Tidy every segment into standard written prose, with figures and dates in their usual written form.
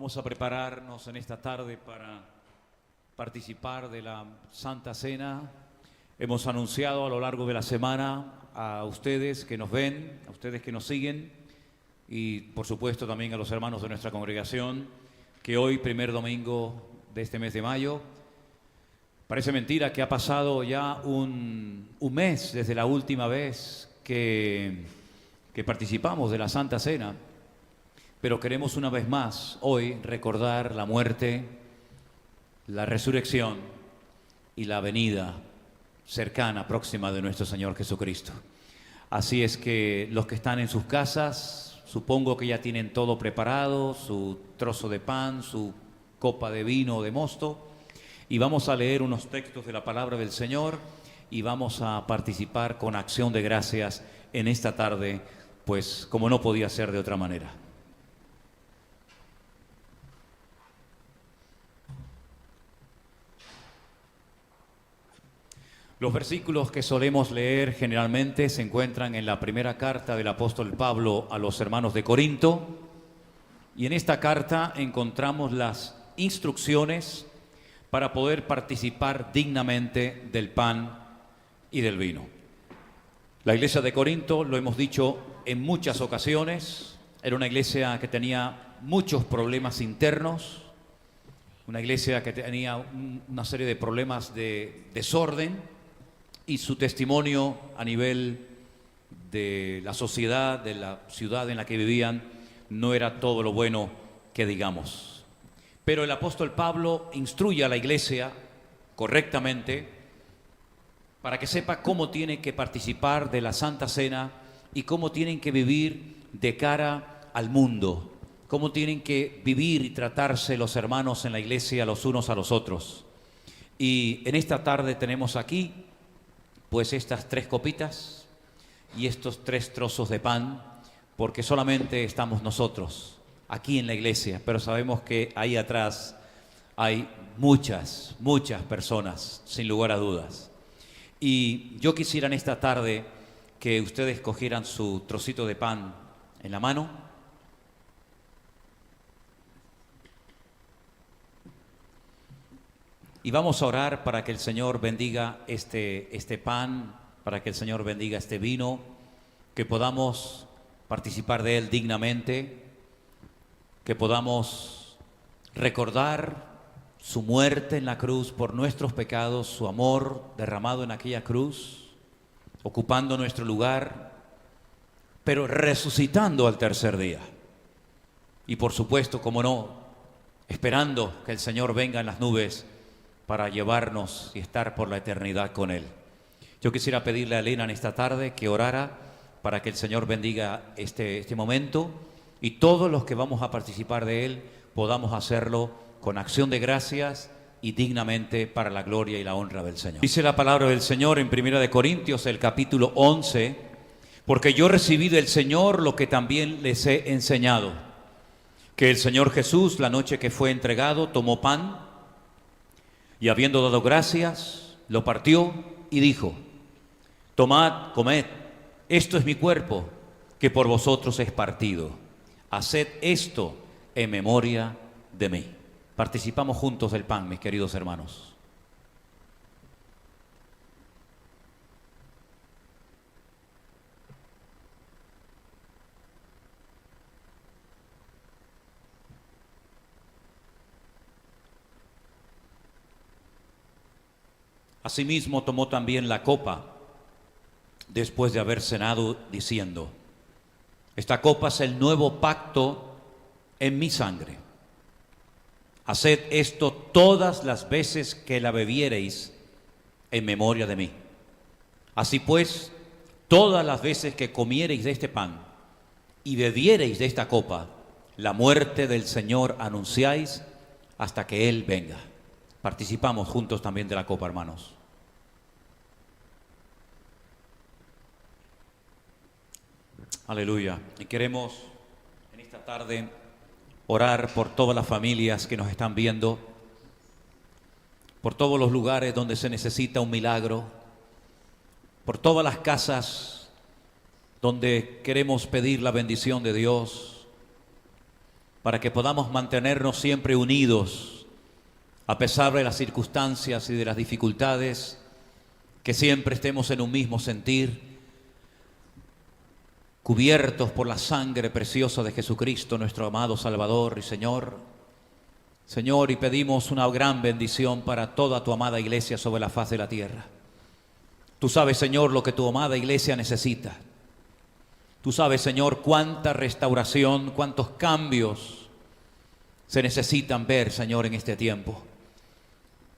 Vamos a prepararnos en esta tarde para participar de la Santa Cena. Hemos anunciado a lo largo de la semana a ustedes que nos ven, a ustedes que nos siguen y por supuesto también a los hermanos de nuestra congregación que hoy, primer domingo de este mes de mayo, parece mentira que ha pasado ya un mes desde la última vez que participamos de la Santa Cena. Pero queremos una vez más hoy recordar la muerte, la resurrección y la venida cercana, próxima de nuestro Señor Jesucristo. Así es que los que están en sus casas, supongo que ya tienen todo preparado, su trozo de pan, su copa de vino o de mosto, y vamos a leer unos textos de la palabra del Señor y vamos a participar con acción de gracias en esta tarde, pues como no podía ser de otra manera. Los versículos que solemos leer generalmente se encuentran en la primera carta del apóstol Pablo a los hermanos de Corinto, y en esta carta encontramos las instrucciones para poder participar dignamente del pan y del vino. La iglesia de Corinto, lo hemos dicho en muchas ocasiones, era una iglesia que tenía muchos problemas internos, una iglesia que tenía una serie de problemas de desorden, y su testimonio a nivel de la sociedad, de la ciudad en la que vivían, no era todo lo bueno que digamos. Pero el apóstol Pablo instruye a la iglesia correctamente para que sepa cómo tiene que participar de la Santa Cena y cómo tienen que vivir de cara al mundo, cómo tienen que vivir y tratarse los hermanos en la iglesia los unos a los otros. Y en esta tarde tenemos aquí pues estas 3 copitas y estos 3 trozos de pan, porque solamente estamos nosotros aquí en la iglesia, pero sabemos que ahí atrás hay muchas personas, sin lugar a dudas. Y yo quisiera en esta tarde que ustedes cogieran su trocito de pan en la mano. Y vamos a orar para que el Señor bendiga este pan, para que el Señor bendiga este vino, que podamos participar de él dignamente, que podamos recordar su muerte en la cruz por nuestros pecados, su amor derramado en aquella cruz, ocupando nuestro lugar, pero resucitando al tercer día. Y por supuesto, como no, esperando que el Señor venga en las nubes para llevarnos y estar por la eternidad con Él. Yo quisiera pedirle a Elena en esta tarde que orara para que el Señor bendiga este momento y todos los que vamos a participar de Él podamos hacerlo con acción de gracias y dignamente para la gloria y la honra del Señor. Dice la palabra del Señor en 1 Corintios, el capítulo 11, porque yo recibí del Señor lo que también les he enseñado, que el Señor Jesús, la noche que fue entregado, tomó pan, y habiendo dado gracias, lo partió y dijo: tomad, comed, esto es mi cuerpo, que por vosotros es partido. Haced esto en memoria de mí. Participamos juntos del pan, mis queridos hermanos. Asimismo tomó también la copa después de haber cenado, diciendo: esta copa es el nuevo pacto en mi sangre. Haced esto todas las veces que la bebiereis en memoria de mí. Así pues, todas las veces que comiereis de este pan y bebiereis de esta copa, la muerte del Señor anunciáis hasta que Él venga. Participamos juntos también de la copa, hermanos. Aleluya. Y queremos en esta tarde orar por todas las familias que nos están viendo, por todos los lugares donde se necesita un milagro, por todas las casas donde queremos pedir la bendición de Dios, para que podamos mantenernos siempre unidos, a pesar de las circunstancias y de las dificultades, que siempre estemos en un mismo sentir, cubiertos por la sangre preciosa de Jesucristo, nuestro amado Salvador y Señor. Señor, y pedimos una gran bendición para toda tu amada iglesia sobre la faz de la tierra. Tú sabes, Señor, lo que tu amada iglesia necesita. Tú sabes, Señor, cuánta restauración, cuántos cambios se necesitan ver, Señor, en este tiempo.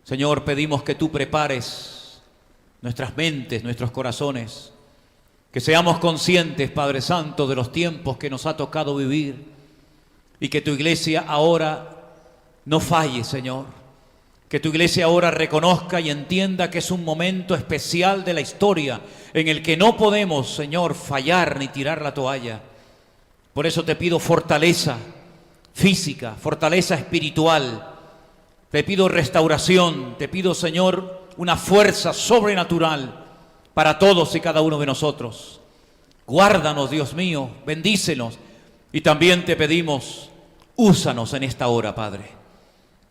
Señor, pedimos que tú prepares nuestras mentes, nuestros corazones, que seamos conscientes, Padre Santo, de los tiempos que nos ha tocado vivir y que tu iglesia ahora no falle, Señor. Que tu iglesia ahora reconozca y entienda que es un momento especial de la historia en el que no podemos, Señor, fallar ni tirar la toalla. Por eso te pido fortaleza física, fortaleza espiritual. Te pido restauración, te pido, Señor, una fuerza sobrenatural para todos y cada uno de nosotros. Guárdanos, Dios mío, bendícenos. Y también te pedimos, úsanos en esta hora, Padre.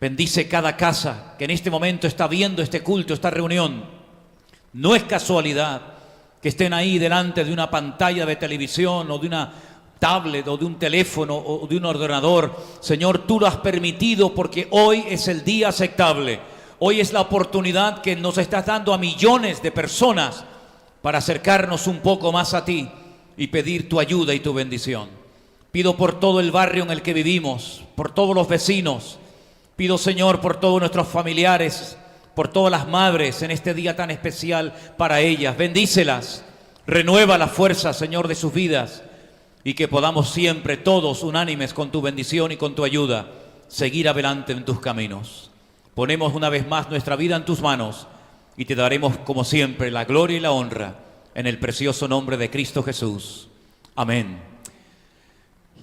Bendice cada casa que en este momento está viendo este culto, esta reunión. No es casualidad que estén ahí delante de una pantalla de televisión o de una tablet o de un teléfono o de un ordenador. Señor, tú lo has permitido porque hoy es el día aceptable. Hoy es la oportunidad que nos estás dando a millones de personas para acercarnos un poco más a ti y pedir tu ayuda y tu bendición. Pido por todo el barrio en el que vivimos, por todos los vecinos. Pido, Señor, por todos nuestros familiares, por todas las madres en este día tan especial para ellas. Bendícelas, renueva la fuerza, Señor, de sus vidas y que podamos siempre todos unánimes con tu bendición y con tu ayuda seguir adelante en tus caminos. Ponemos una vez más nuestra vida en tus manos y te daremos como siempre la gloria y la honra en el precioso nombre de Cristo Jesús. Amén.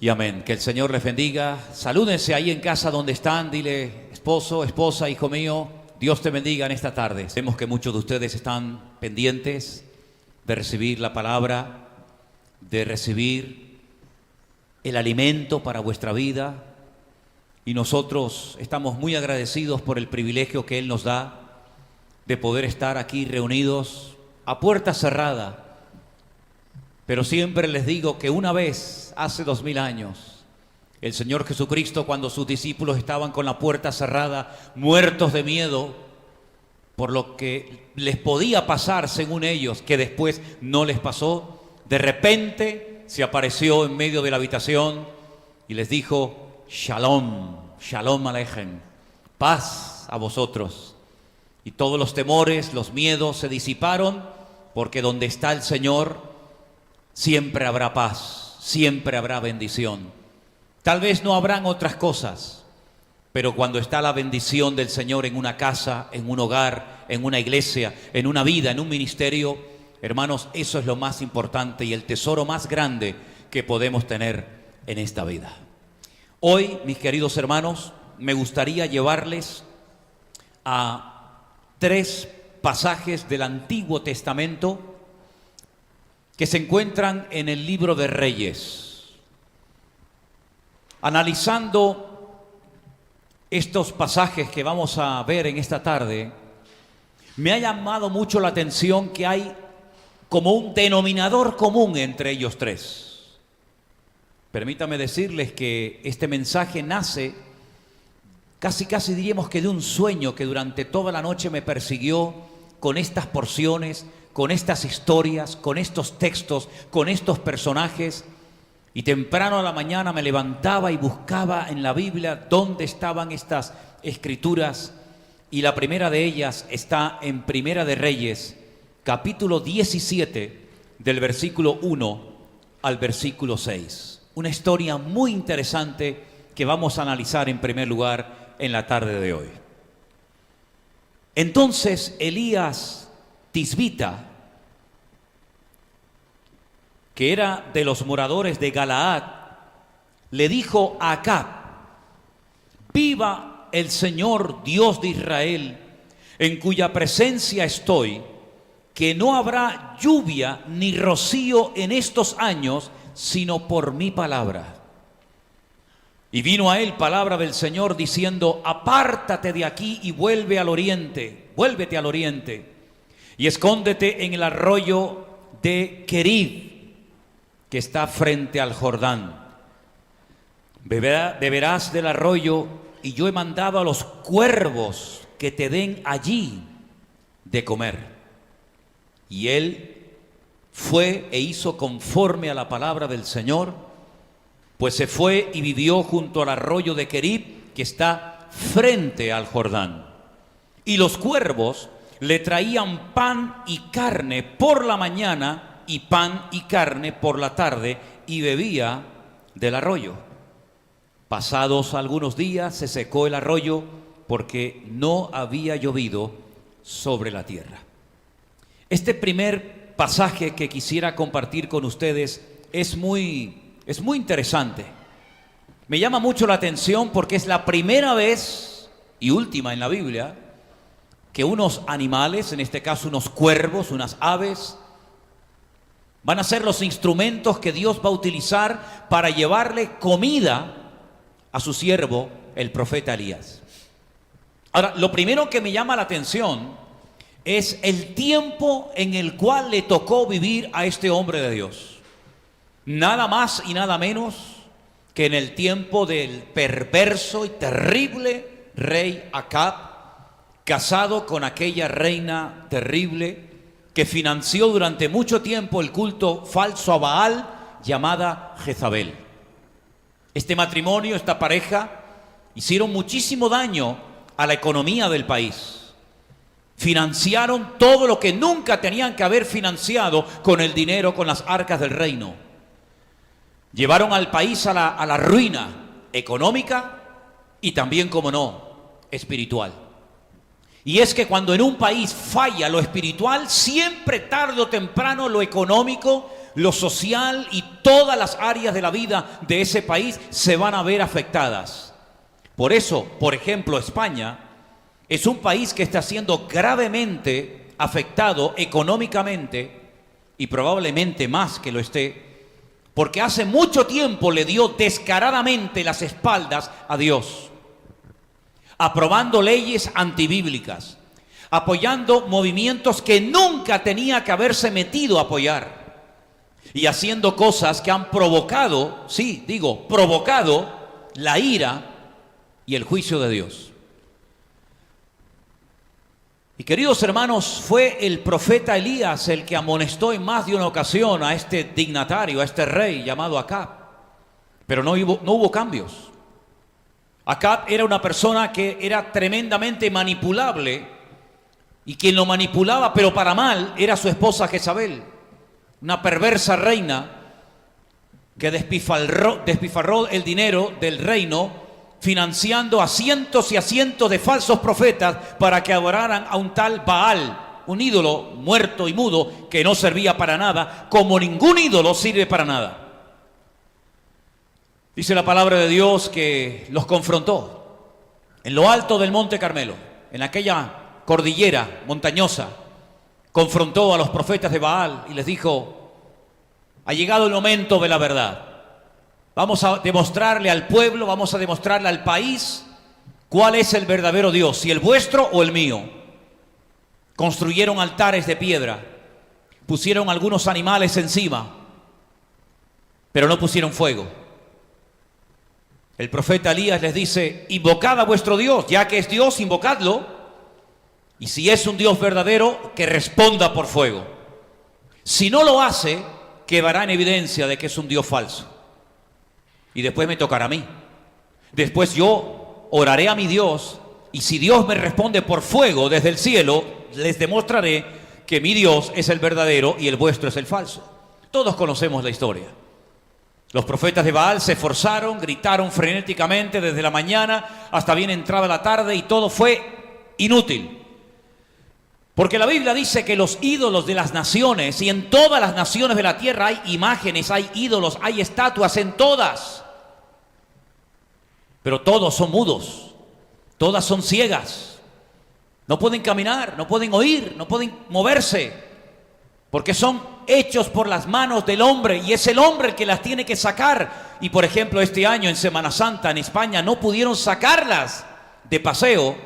Y amén. Que el Señor les bendiga. Salúdense ahí en casa donde están. Dile, esposo, esposa, hijo mío, Dios te bendiga en esta tarde. Sabemos que muchos de ustedes están pendientes de recibir la palabra, de recibir el alimento para vuestra vida. Y nosotros estamos muy agradecidos por el privilegio que Él nos da de poder estar aquí reunidos a puerta cerrada. Pero siempre les digo que una vez, hace 2000 años, el Señor Jesucristo, cuando sus discípulos estaban con la puerta cerrada, muertos de miedo por lo que les podía pasar según ellos, que después no les pasó, de repente se apareció en medio de la habitación y les dijo, Shalom, Shalom Aleichem, paz a vosotros. Y todos los temores, los miedos se disiparon, porque donde está el Señor siempre habrá paz, siempre habrá bendición. Tal vez no habrán otras cosas, pero cuando está la bendición del Señor en una casa, en un hogar, en una iglesia, en una vida, en un ministerio, hermanos, eso es lo más importante y el tesoro más grande que podemos tener en esta vida. Hoy, mis queridos hermanos, me gustaría llevarles a 3 pasajes del Antiguo Testamento que se encuentran en el libro de Reyes. Analizando estos pasajes que vamos a ver en esta tarde, me ha llamado mucho la atención que hay como un denominador común entre ellos 3. Permítame decirles que este mensaje nace casi diríamos que de un sueño que durante toda la noche me persiguió con estas porciones, con estas historias, con estos textos, con estos personajes. Y temprano a la mañana me levantaba y buscaba en la Biblia dónde estaban estas escrituras. Y la primera de ellas está en Primera de Reyes, capítulo 17, del versículo 1 al versículo 6. Una historia muy interesante que vamos a analizar en primer lugar en la tarde de hoy. Entonces Elías Tisbita, que era de los moradores de Galaad, le dijo a Acab, viva el Señor Dios de Israel, en cuya presencia estoy, que no habrá lluvia ni rocío en estos años, sino por mi palabra. Y vino a él palabra del Señor diciendo: apártate de aquí y vuélvete al oriente, y escóndete en el arroyo de Querib, que está frente al Jordán. Beberás del arroyo, y yo he mandado a los cuervos que te den allí de comer. Y él fue e hizo conforme a la palabra del Señor, pues se fue y vivió junto al arroyo de Querib, que está frente al Jordán. Y los cuervos le traían pan y carne por la mañana, y pan y carne por la tarde, y bebía del arroyo. Pasados algunos días se secó el arroyo, porque no había llovido sobre la tierra. Este primer pasaje que quisiera compartir con ustedes es muy interesante. Me llama mucho la atención porque es la primera vez y última en la Biblia que unos animales, en este caso unos cuervos, unas aves, van a ser los instrumentos que Dios va a utilizar para llevarle comida a su siervo, el profeta Elías. Ahora, lo primero que me llama la atención es el tiempo en el cual le tocó vivir a este hombre de Dios. Nada más y nada menos que en el tiempo del perverso y terrible rey Acab, casado con aquella reina terrible que financió durante mucho tiempo el culto falso a Baal, llamada Jezabel. Este matrimonio, esta pareja, hicieron muchísimo daño a la economía del país. Financiaron todo lo que nunca tenían que haber financiado con el dinero, con las arcas del reino. Llevaron al país a la ruina económica y también, como no, espiritual. Y es que cuando en un país falla lo espiritual, siempre tarde o temprano lo económico, lo social y todas las áreas de la vida de ese país se van a ver afectadas. Por eso, por ejemplo, España es un país que está siendo gravemente afectado económicamente, y probablemente más que lo esté, porque hace mucho tiempo le dio descaradamente las espaldas a Dios, aprobando leyes antibíblicas, apoyando movimientos que nunca tenía que haberse metido a apoyar, y haciendo cosas que han provocado, sí, digo, provocado la ira y el juicio de Dios. Y queridos hermanos, fue el profeta Elías el que amonestó en más de una ocasión a este dignatario, a este rey llamado Acab. Pero no hubo cambios. Acab era una persona que era tremendamente manipulable, y quien lo manipulaba, pero para mal, era su esposa Jezabel, una perversa reina que despilfarró el dinero del reino, financiando a cientos y a cientos de falsos profetas para que adoraran a un tal Baal, un ídolo muerto y mudo que no servía para nada, como ningún ídolo sirve para nada. Dice la palabra de Dios que los confrontó en lo alto del Monte Carmelo, en aquella cordillera montañosa. Confrontó a los profetas de Baal y les dijo: ha llegado el momento de la verdad. Vamos a demostrarle al pueblo, vamos a demostrarle al país cuál es el verdadero Dios, si el vuestro o el mío. Construyeron altares de piedra, pusieron algunos animales encima, pero no pusieron fuego. El profeta Elías les dice: invocad a vuestro Dios, ya que es Dios, invocadlo, y si es un Dios verdadero, que responda por fuego. Si no lo hace, quedará en evidencia de que es un Dios falso. Y después me tocará a mí. Después yo oraré a mi Dios, y si Dios me responde por fuego desde el cielo, les demostraré que mi Dios es el verdadero y el vuestro es el falso. Todos conocemos la historia. Los profetas de Baal se esforzaron, gritaron frenéticamente desde la mañana hasta bien entrada la tarde, y todo fue inútil. Porque la Biblia dice que los ídolos de las naciones, y en todas las naciones de la tierra hay imágenes, hay ídolos, hay estatuas, en todas. Pero todos son mudos, todas son ciegas. No pueden caminar, no pueden oír, no pueden moverse, porque son hechos por las manos del hombre, y es el hombre el que las tiene que sacar y por ejemplo este año en Semana Santa en España no pudieron sacarlas de paseo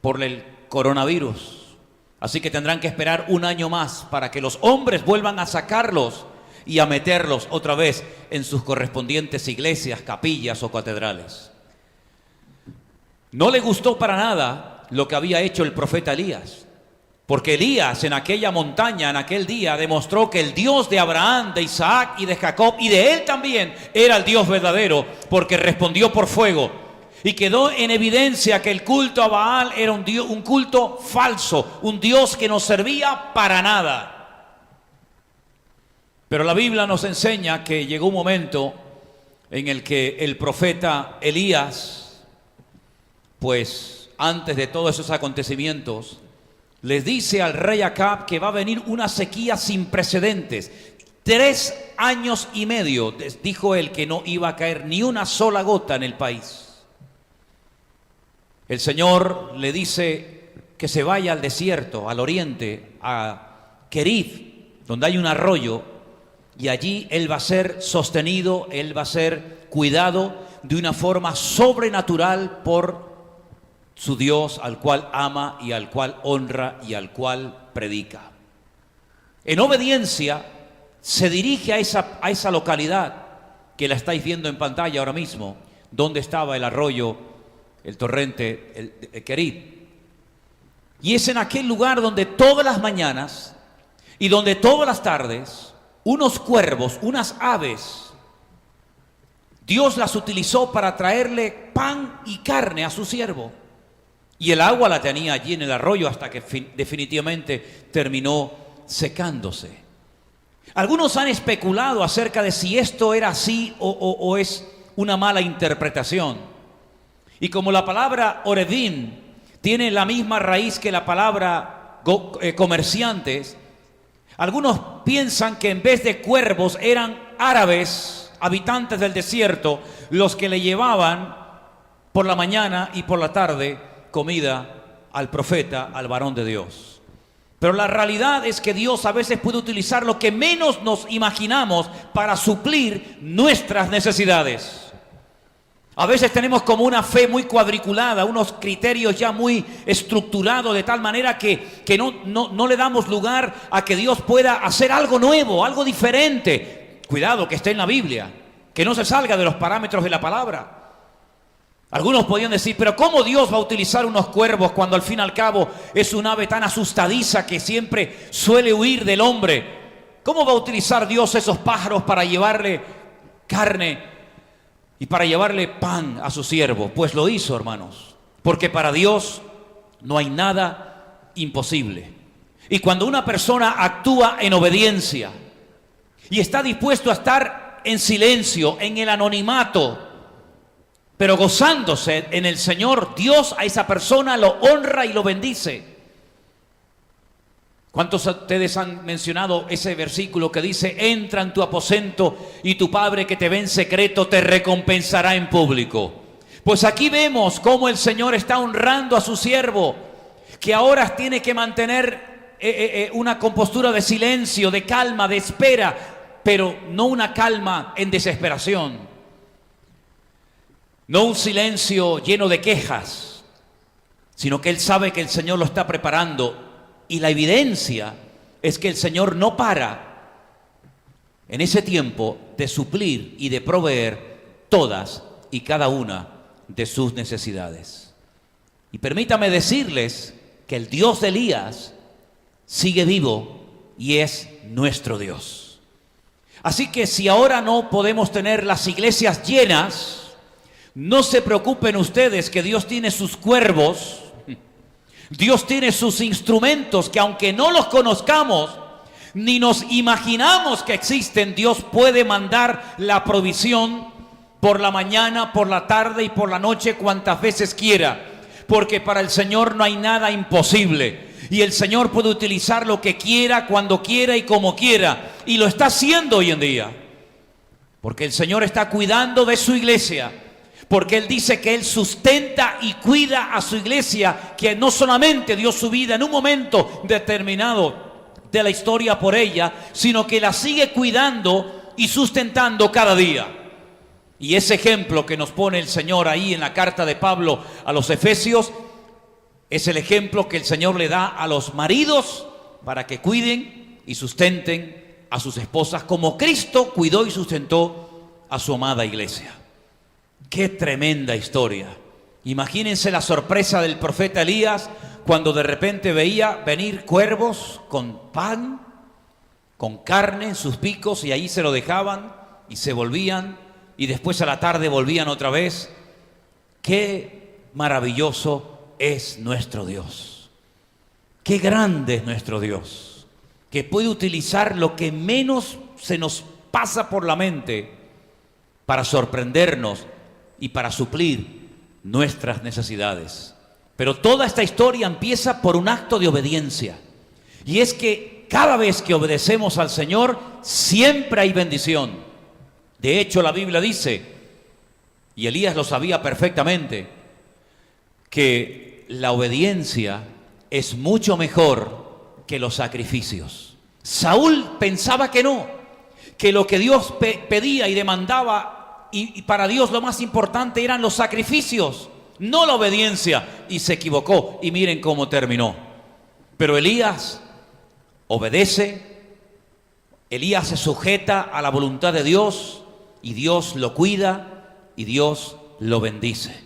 por el coronavirus. Así que tendrán que esperar un año más para que los hombres vuelvan a sacarlos y a meterlos otra vez en sus correspondientes iglesias, capillas o catedrales. No le gustó para nada lo que había hecho el profeta Elías, porque Elías en aquella montaña, en aquel día, demostró que el Dios de Abraham, de Isaac y de Jacob, y de él también, era el Dios verdadero, porque respondió por fuego. Y quedó en evidencia que el culto a Baal era un culto falso, un Dios que no servía para nada. Pero la Biblia nos enseña que llegó un momento en el que el profeta Elías, pues antes de todos esos acontecimientos, les dice al rey Acab que va a venir una sequía sin precedentes. 3 años y medio, dijo él, que no iba a caer ni una sola gota en el país. El Señor le dice que se vaya al desierto, al oriente, a Kerith, donde hay un arroyo, y allí él va a ser sostenido, él va a ser cuidado de una forma sobrenatural por su Dios, al cual ama y al cual honra y al cual predica. En obediencia se dirige a esa localidad que la estáis viendo en pantalla ahora mismo, donde estaba el arroyo, el torrente, el Kerith. Y es en aquel lugar donde todas las mañanas y donde todas las tardes unos cuervos, unas aves, Dios las utilizó para traerle pan y carne a su siervo. Y el agua la tenía allí en el arroyo hasta que definitivamente terminó secándose. Algunos han especulado acerca de si esto era así o es una mala interpretación. Y como la palabra Oredim tiene la misma raíz que la palabra comerciantes, algunos piensan que en vez de cuervos eran árabes, habitantes del desierto, los que le llevaban por la mañana y por la tarde comida al profeta, al varón de Dios. Pero la realidad es que Dios a veces puede utilizar lo que menos nos imaginamos para suplir nuestras necesidades. A veces tenemos como una fe muy cuadriculada, unos criterios ya muy estructurados, de tal manera que no le damos lugar a que Dios pueda hacer algo nuevo, algo diferente. Cuidado, que esté en la Biblia, que no se salga de los parámetros de la palabra. Algunos podrían decir, pero ¿cómo Dios va a utilizar unos cuervos cuando al fin y al cabo es un ave tan asustadiza que siempre suele huir del hombre? ¿Cómo va a utilizar Dios esos pájaros para llevarle carne y para llevarle pan a su siervo? Pues lo hizo, hermanos, porque para Dios no hay nada imposible. Y cuando una persona actúa en obediencia y está dispuesto a estar en silencio, en el anonimato, pero gozándose en el Señor, Dios a esa persona lo honra y lo bendice. ¿Cuántos de ustedes han mencionado ese versículo que dice: entra en tu aposento y tu Padre que te ve en secreto te recompensará en público? Pues aquí vemos cómo el Señor está honrando a su siervo, que ahora tiene que mantener una compostura de silencio, de calma, de espera, pero no una calma en desesperación. No un silencio lleno de quejas, sino que él sabe que el Señor lo está preparando. Y la evidencia es que el Señor no para en ese tiempo de suplir y de proveer todas y cada una de sus necesidades. Y permítame decirles que el Dios de Elías sigue vivo y es nuestro Dios. Así que si ahora no podemos tener las iglesias llenas, no se preocupen ustedes, que Dios tiene sus cuervos, Dios tiene sus instrumentos que aunque no los conozcamos ni nos imaginamos que existen, Dios puede mandar la provisión por la mañana, por la tarde y por la noche cuantas veces quiera, porque para el Señor no hay nada imposible y el Señor puede utilizar lo que quiera, cuando quiera y como quiera, y lo está haciendo hoy en día, porque el Señor está cuidando de su iglesia. Porque Él dice que Él sustenta y cuida a su iglesia, que no solamente dio su vida en un momento determinado de la historia por ella, sino que la sigue cuidando y sustentando cada día. Y ese ejemplo que nos pone el Señor ahí en la carta de Pablo a los Efesios es el ejemplo que el Señor le da a los maridos para que cuiden y sustenten a sus esposas como Cristo cuidó y sustentó a su amada iglesia. ¡Qué tremenda historia! Imagínense la sorpresa del profeta Elías cuando de repente veía venir cuervos con pan, con carne en sus picos, y ahí se lo dejaban y se volvían, y después a la tarde volvían otra vez. ¡Qué maravilloso es nuestro Dios! ¡Qué grande es nuestro Dios! Que puede utilizar lo que menos se nos pasa por la mente para sorprendernos y para suplir nuestras necesidades. Pero toda esta historia empieza por un acto de obediencia. Y es que cada vez que obedecemos al Señor, siempre hay bendición. De hecho, la Biblia dice, y Elías lo sabía perfectamente, que la obediencia es mucho mejor que los sacrificios. Saúl pensaba que no, que lo que Dios pedía y demandaba, y para Dios lo más importante eran los sacrificios, no la obediencia, y se equivocó, y miren cómo terminó. Pero Elías obedece, Elías se sujeta a la voluntad de Dios, y Dios lo cuida, y Dios lo bendice.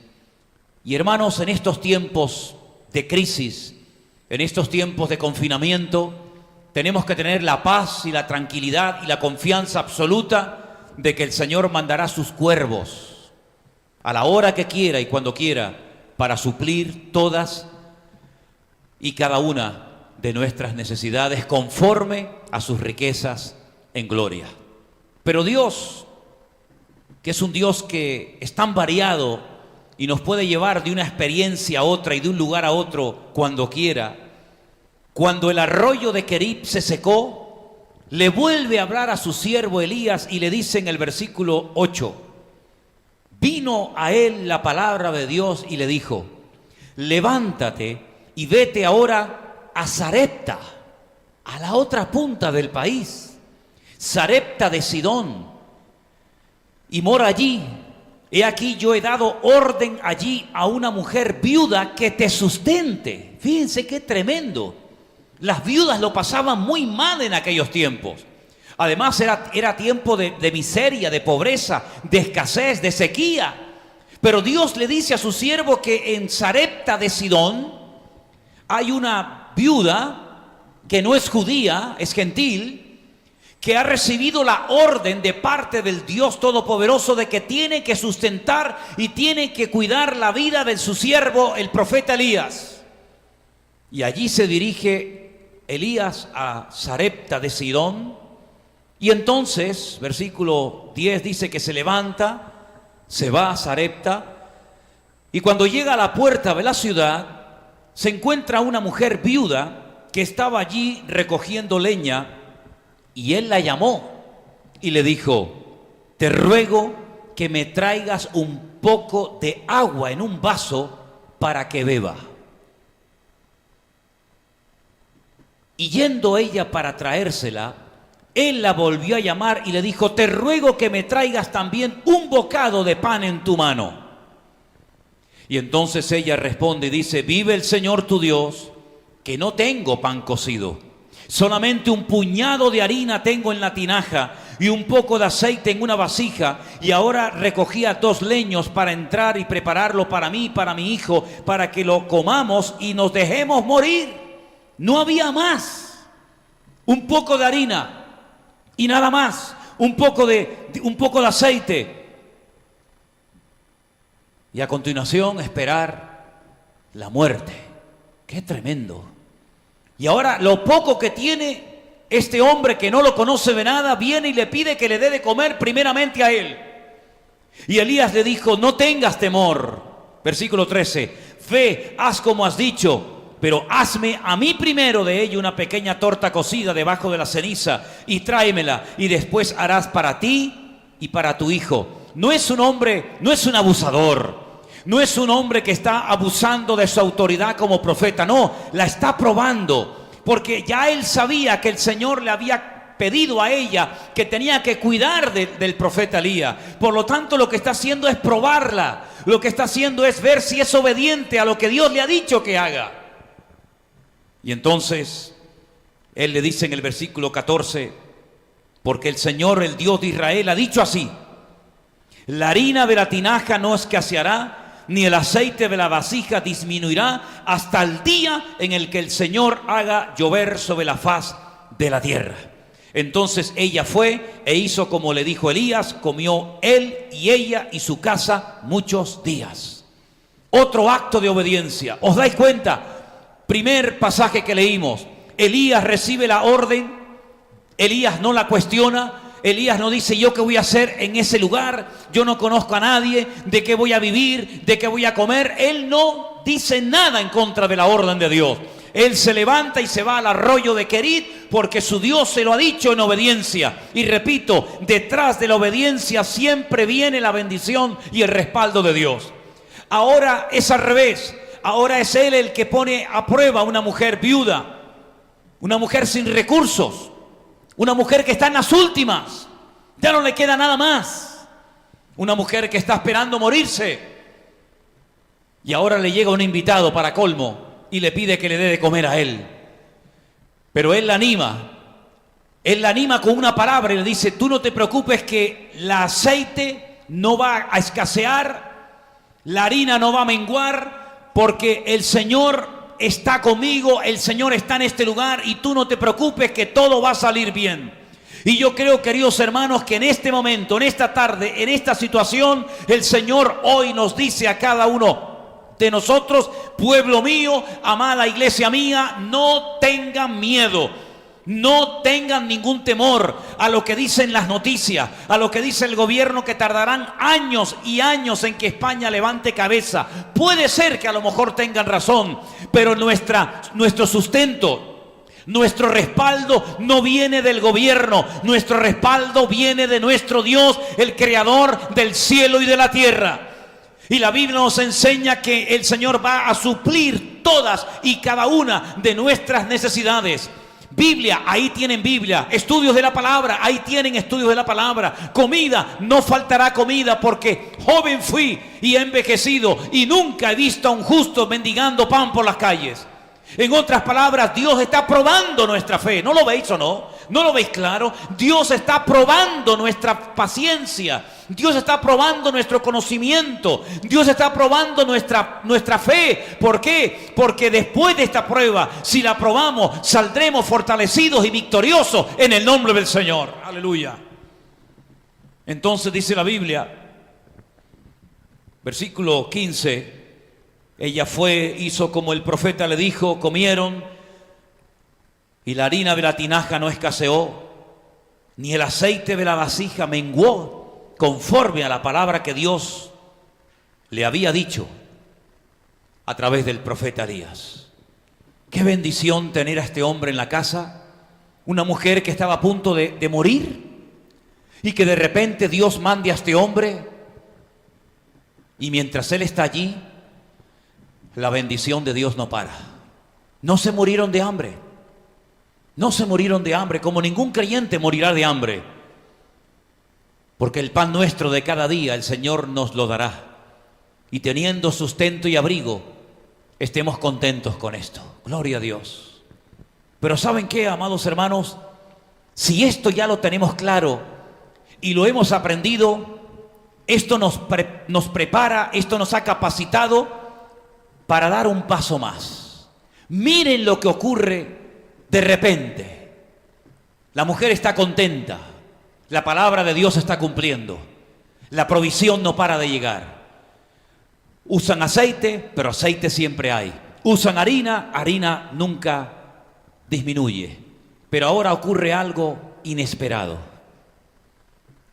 Y hermanos, en estos tiempos de crisis, en estos tiempos de confinamiento, tenemos que tener la paz y la tranquilidad y la confianza absoluta de que el Señor mandará sus cuervos a la hora que quiera y cuando quiera para suplir todas y cada una de nuestras necesidades conforme a sus riquezas en gloria. Pero Dios, que es un Dios que es tan variado y nos puede llevar de una experiencia a otra y de un lugar a otro cuando quiera, cuando el arroyo de Querib se secó, le vuelve a hablar a su siervo Elías y le dice en el versículo 8, vino a él la palabra de Dios y le dijo, levántate y vete ahora a Sarepta, a la otra punta del país, Sarepta de Sidón, y mora allí. He aquí yo he dado orden allí a una mujer viuda que te sustente. Fíjense qué tremendo. Las viudas lo pasaban muy mal en aquellos tiempos. Además era tiempo de miseria, de pobreza, de escasez, de sequía. Pero Dios le dice a su siervo que en Sarepta de Sidón hay una viuda que no es judía, es gentil, que ha recibido la orden de parte del Dios Todopoderoso de que tiene que sustentar y tiene que cuidar la vida de su siervo, el profeta Elías. Y allí se dirige Elías a Sarepta de Sidón. Y entonces, versículo 10 dice que se levanta, se va a Sarepta, y cuando llega a la puerta de la ciudad, se encuentra una mujer viuda que estaba allí recogiendo leña. Y él la llamó y le dijo, te ruego que me traigas un poco de agua en un vaso para que beba. Y yendo ella para traérsela, él la volvió a llamar y le dijo, te ruego que me traigas también un bocado de pan en tu mano. Y entonces ella responde y dice, vive el Señor tu Dios, que no tengo pan cocido. Solamente un puñado de harina tengo en la tinaja y un poco de aceite en una vasija, y ahora recogía 2 leños para entrar y prepararlo para mí y para mi hijo, para que lo comamos y nos dejemos morir. No había más. Un poco de harina y nada más. Un poco de aceite. Y a continuación esperar la muerte. ¡Qué tremendo! Y ahora lo poco que tiene este hombre que no lo conoce de nada, viene y le pide que le dé de comer primeramente a él. Y Elías le dijo, no tengas temor. Versículo 13, ve, haz como has dicho, pero hazme a mí primero de ello una pequeña torta cocida debajo de la ceniza y tráemela, y después harás para ti y para tu hijo. No es un hombre, no es un abusador. No es un hombre que está abusando de su autoridad como profeta, no, la está probando, porque ya él sabía que el Señor le había pedido a ella que tenía que cuidar del profeta Elías. Por lo tanto, lo que está haciendo es probarla. Lo que está haciendo es ver si es obediente a lo que Dios le ha dicho que haga. Y entonces, él le dice en el versículo 14, porque el Señor, el Dios de Israel, ha dicho así: la harina de la tinaja no escaseará, ni el aceite de la vasija disminuirá hasta el día en el que el Señor haga llover sobre la faz de la tierra. Entonces ella fue e hizo como le dijo Elías, comió él y ella y su casa muchos días. Otro acto de obediencia. ¿Os dais cuenta? Primer pasaje que leímos, Elías recibe la orden, Elías no la cuestiona. Elías no dice: yo qué voy a hacer en ese lugar, yo no conozco a nadie, de qué voy a vivir, de qué voy a comer. Él no dice nada en contra de la orden de Dios. Él se levanta y se va al arroyo de Querit porque su Dios se lo ha dicho en obediencia. Y repito, detrás de la obediencia siempre viene la bendición y el respaldo de Dios. Ahora es al revés. Ahora es él el que pone a prueba a una mujer viuda, una mujer sin recursos, una mujer que está en las últimas, ya no le queda nada más. Una mujer que está esperando morirse. Y ahora le llega un invitado para colmo y le pide que le dé de comer a él. Pero él la anima. Él la anima con una palabra y le dice: tú no te preocupes, que el aceite no va a escasear, la harina no va a menguar, porque el Señor está conmigo, el Señor está en este lugar y tú no te preocupes, que todo va a salir bien. Y yo creo, queridos hermanos, que en este momento, en esta tarde, en esta situación, el Señor hoy nos dice a cada uno de nosotros: pueblo mío, amada iglesia mía, no tengan miedo. No tengan ningún temor a lo que dicen las noticias, a lo que dice el gobierno, que tardarán años y años en que España levante cabeza. Puede ser que a lo mejor tengan razón, pero nuestro sustento, nuestro respaldo no viene del gobierno. Nuestro respaldo viene de nuestro Dios, el creador del cielo y de la tierra. Y la Biblia nos enseña que el Señor va a suplir todas y cada una de nuestras necesidades. Biblia, ahí tienen Biblia. Estudios de la palabra, ahí tienen estudios de la palabra. Comida, no faltará comida, porque joven fui y he envejecido y nunca he visto a un justo mendigando pan por las calles. En otras palabras, Dios está probando nuestra fe. ¿No lo veis o no? ¿No lo veis claro? Dios está probando nuestra paciencia. Dios está probando nuestro conocimiento. Dios está probando nuestra fe. ¿Por qué? Porque después de esta prueba, si la probamos, saldremos fortalecidos y victoriosos en el nombre del Señor. Aleluya. Entonces dice la Biblia, versículo 15... ella fue, hizo como el profeta le dijo, comieron, y la harina de la tinaja no escaseó, ni el aceite de la vasija menguó, conforme a la palabra que Dios le había dicho a través del profeta Elías. Qué bendición tener a este hombre en la casa, una mujer que estaba a punto de morir, y que de repente Dios mande a este hombre, y mientras él está allí, la bendición de Dios no para. No se murieron de hambre. No se murieron de hambre, como ningún creyente morirá de hambre. Porque el pan nuestro de cada día el Señor nos lo dará. Y teniendo sustento y abrigo, estemos contentos con esto. Gloria a Dios. Pero ¿saben qué, amados hermanos? Si esto ya lo tenemos claro y lo hemos aprendido, esto nos prepara, esto nos ha capacitado para dar un paso más. Miren lo que ocurre de repente. La mujer está contenta. La palabra de Dios está cumpliendo. La provisión no para de llegar. Usan aceite, pero aceite siempre hay. Usan harina, harina nunca disminuye. Pero ahora ocurre algo inesperado.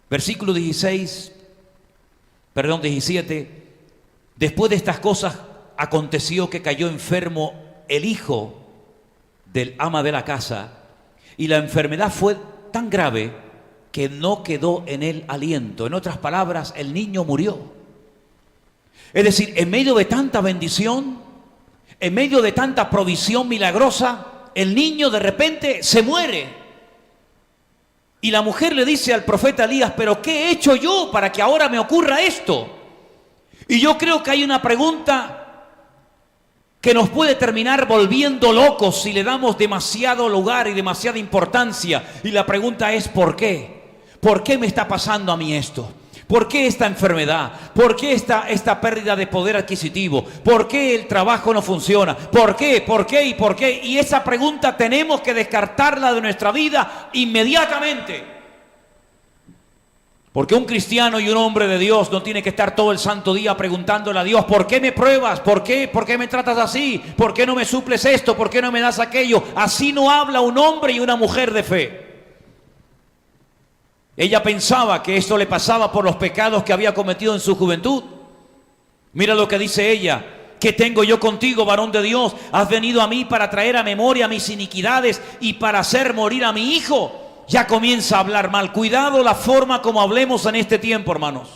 Versículo 17. Después de estas cosas, aconteció que cayó enfermo el hijo del ama de la casa, y la enfermedad fue tan grave que no quedó en él aliento. En otras palabras, el niño murió. Es decir, en medio de tanta bendición, en medio de tanta provisión milagrosa, el niño de repente se muere. Y la mujer le dice al profeta Elías, pero ¿qué he hecho yo para que ahora me ocurra esto? Y yo creo que hay una pregunta que nos puede terminar volviendo locos si le damos demasiado lugar y demasiada importancia. Y la pregunta es, ¿por qué? ¿Por qué me está pasando a mí esto? ¿Por qué esta enfermedad? ¿Por qué esta pérdida de poder adquisitivo? ¿Por qué el trabajo no funciona? ¿Por qué? ¿Por qué? ¿Y por qué? Y esa pregunta tenemos que descartarla de nuestra vida inmediatamente. Porque un cristiano y un hombre de Dios no tiene que estar todo el santo día preguntándole a Dios, ¿por qué me pruebas? ¿Por qué? ¿Por qué me tratas así? ¿Por qué no me suples esto? ¿Por qué no me das aquello? Así no habla un hombre y una mujer de fe. Ella pensaba que esto le pasaba por los pecados que había cometido en su juventud. Mira lo que dice ella. ¿Qué tengo yo contigo, varón de Dios? Has venido a mí para traer a memoria mis iniquidades y para hacer morir a mi hijo. Ya comienza a hablar mal. Cuidado la forma como hablemos en este tiempo, hermanos.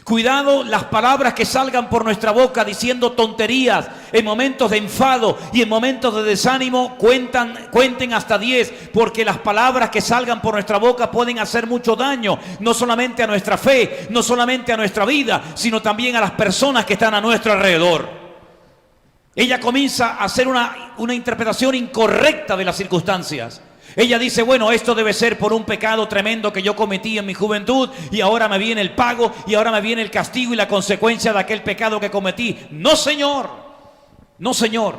Cuidado las palabras que salgan por nuestra boca diciendo tonterías en momentos de enfado y en momentos de desánimo. Cuenten hasta 10, porque las palabras que salgan por nuestra boca pueden hacer mucho daño, no solamente a nuestra fe, no solamente a nuestra vida, sino también a las personas que están a nuestro alrededor. Ella comienza a hacer una interpretación incorrecta de las circunstancias. Ella dice, bueno, esto debe ser por un pecado tremendo que yo cometí en mi juventud y ahora me viene el pago y ahora me viene el castigo y la consecuencia de aquel pecado que cometí. No, señor. No, señor.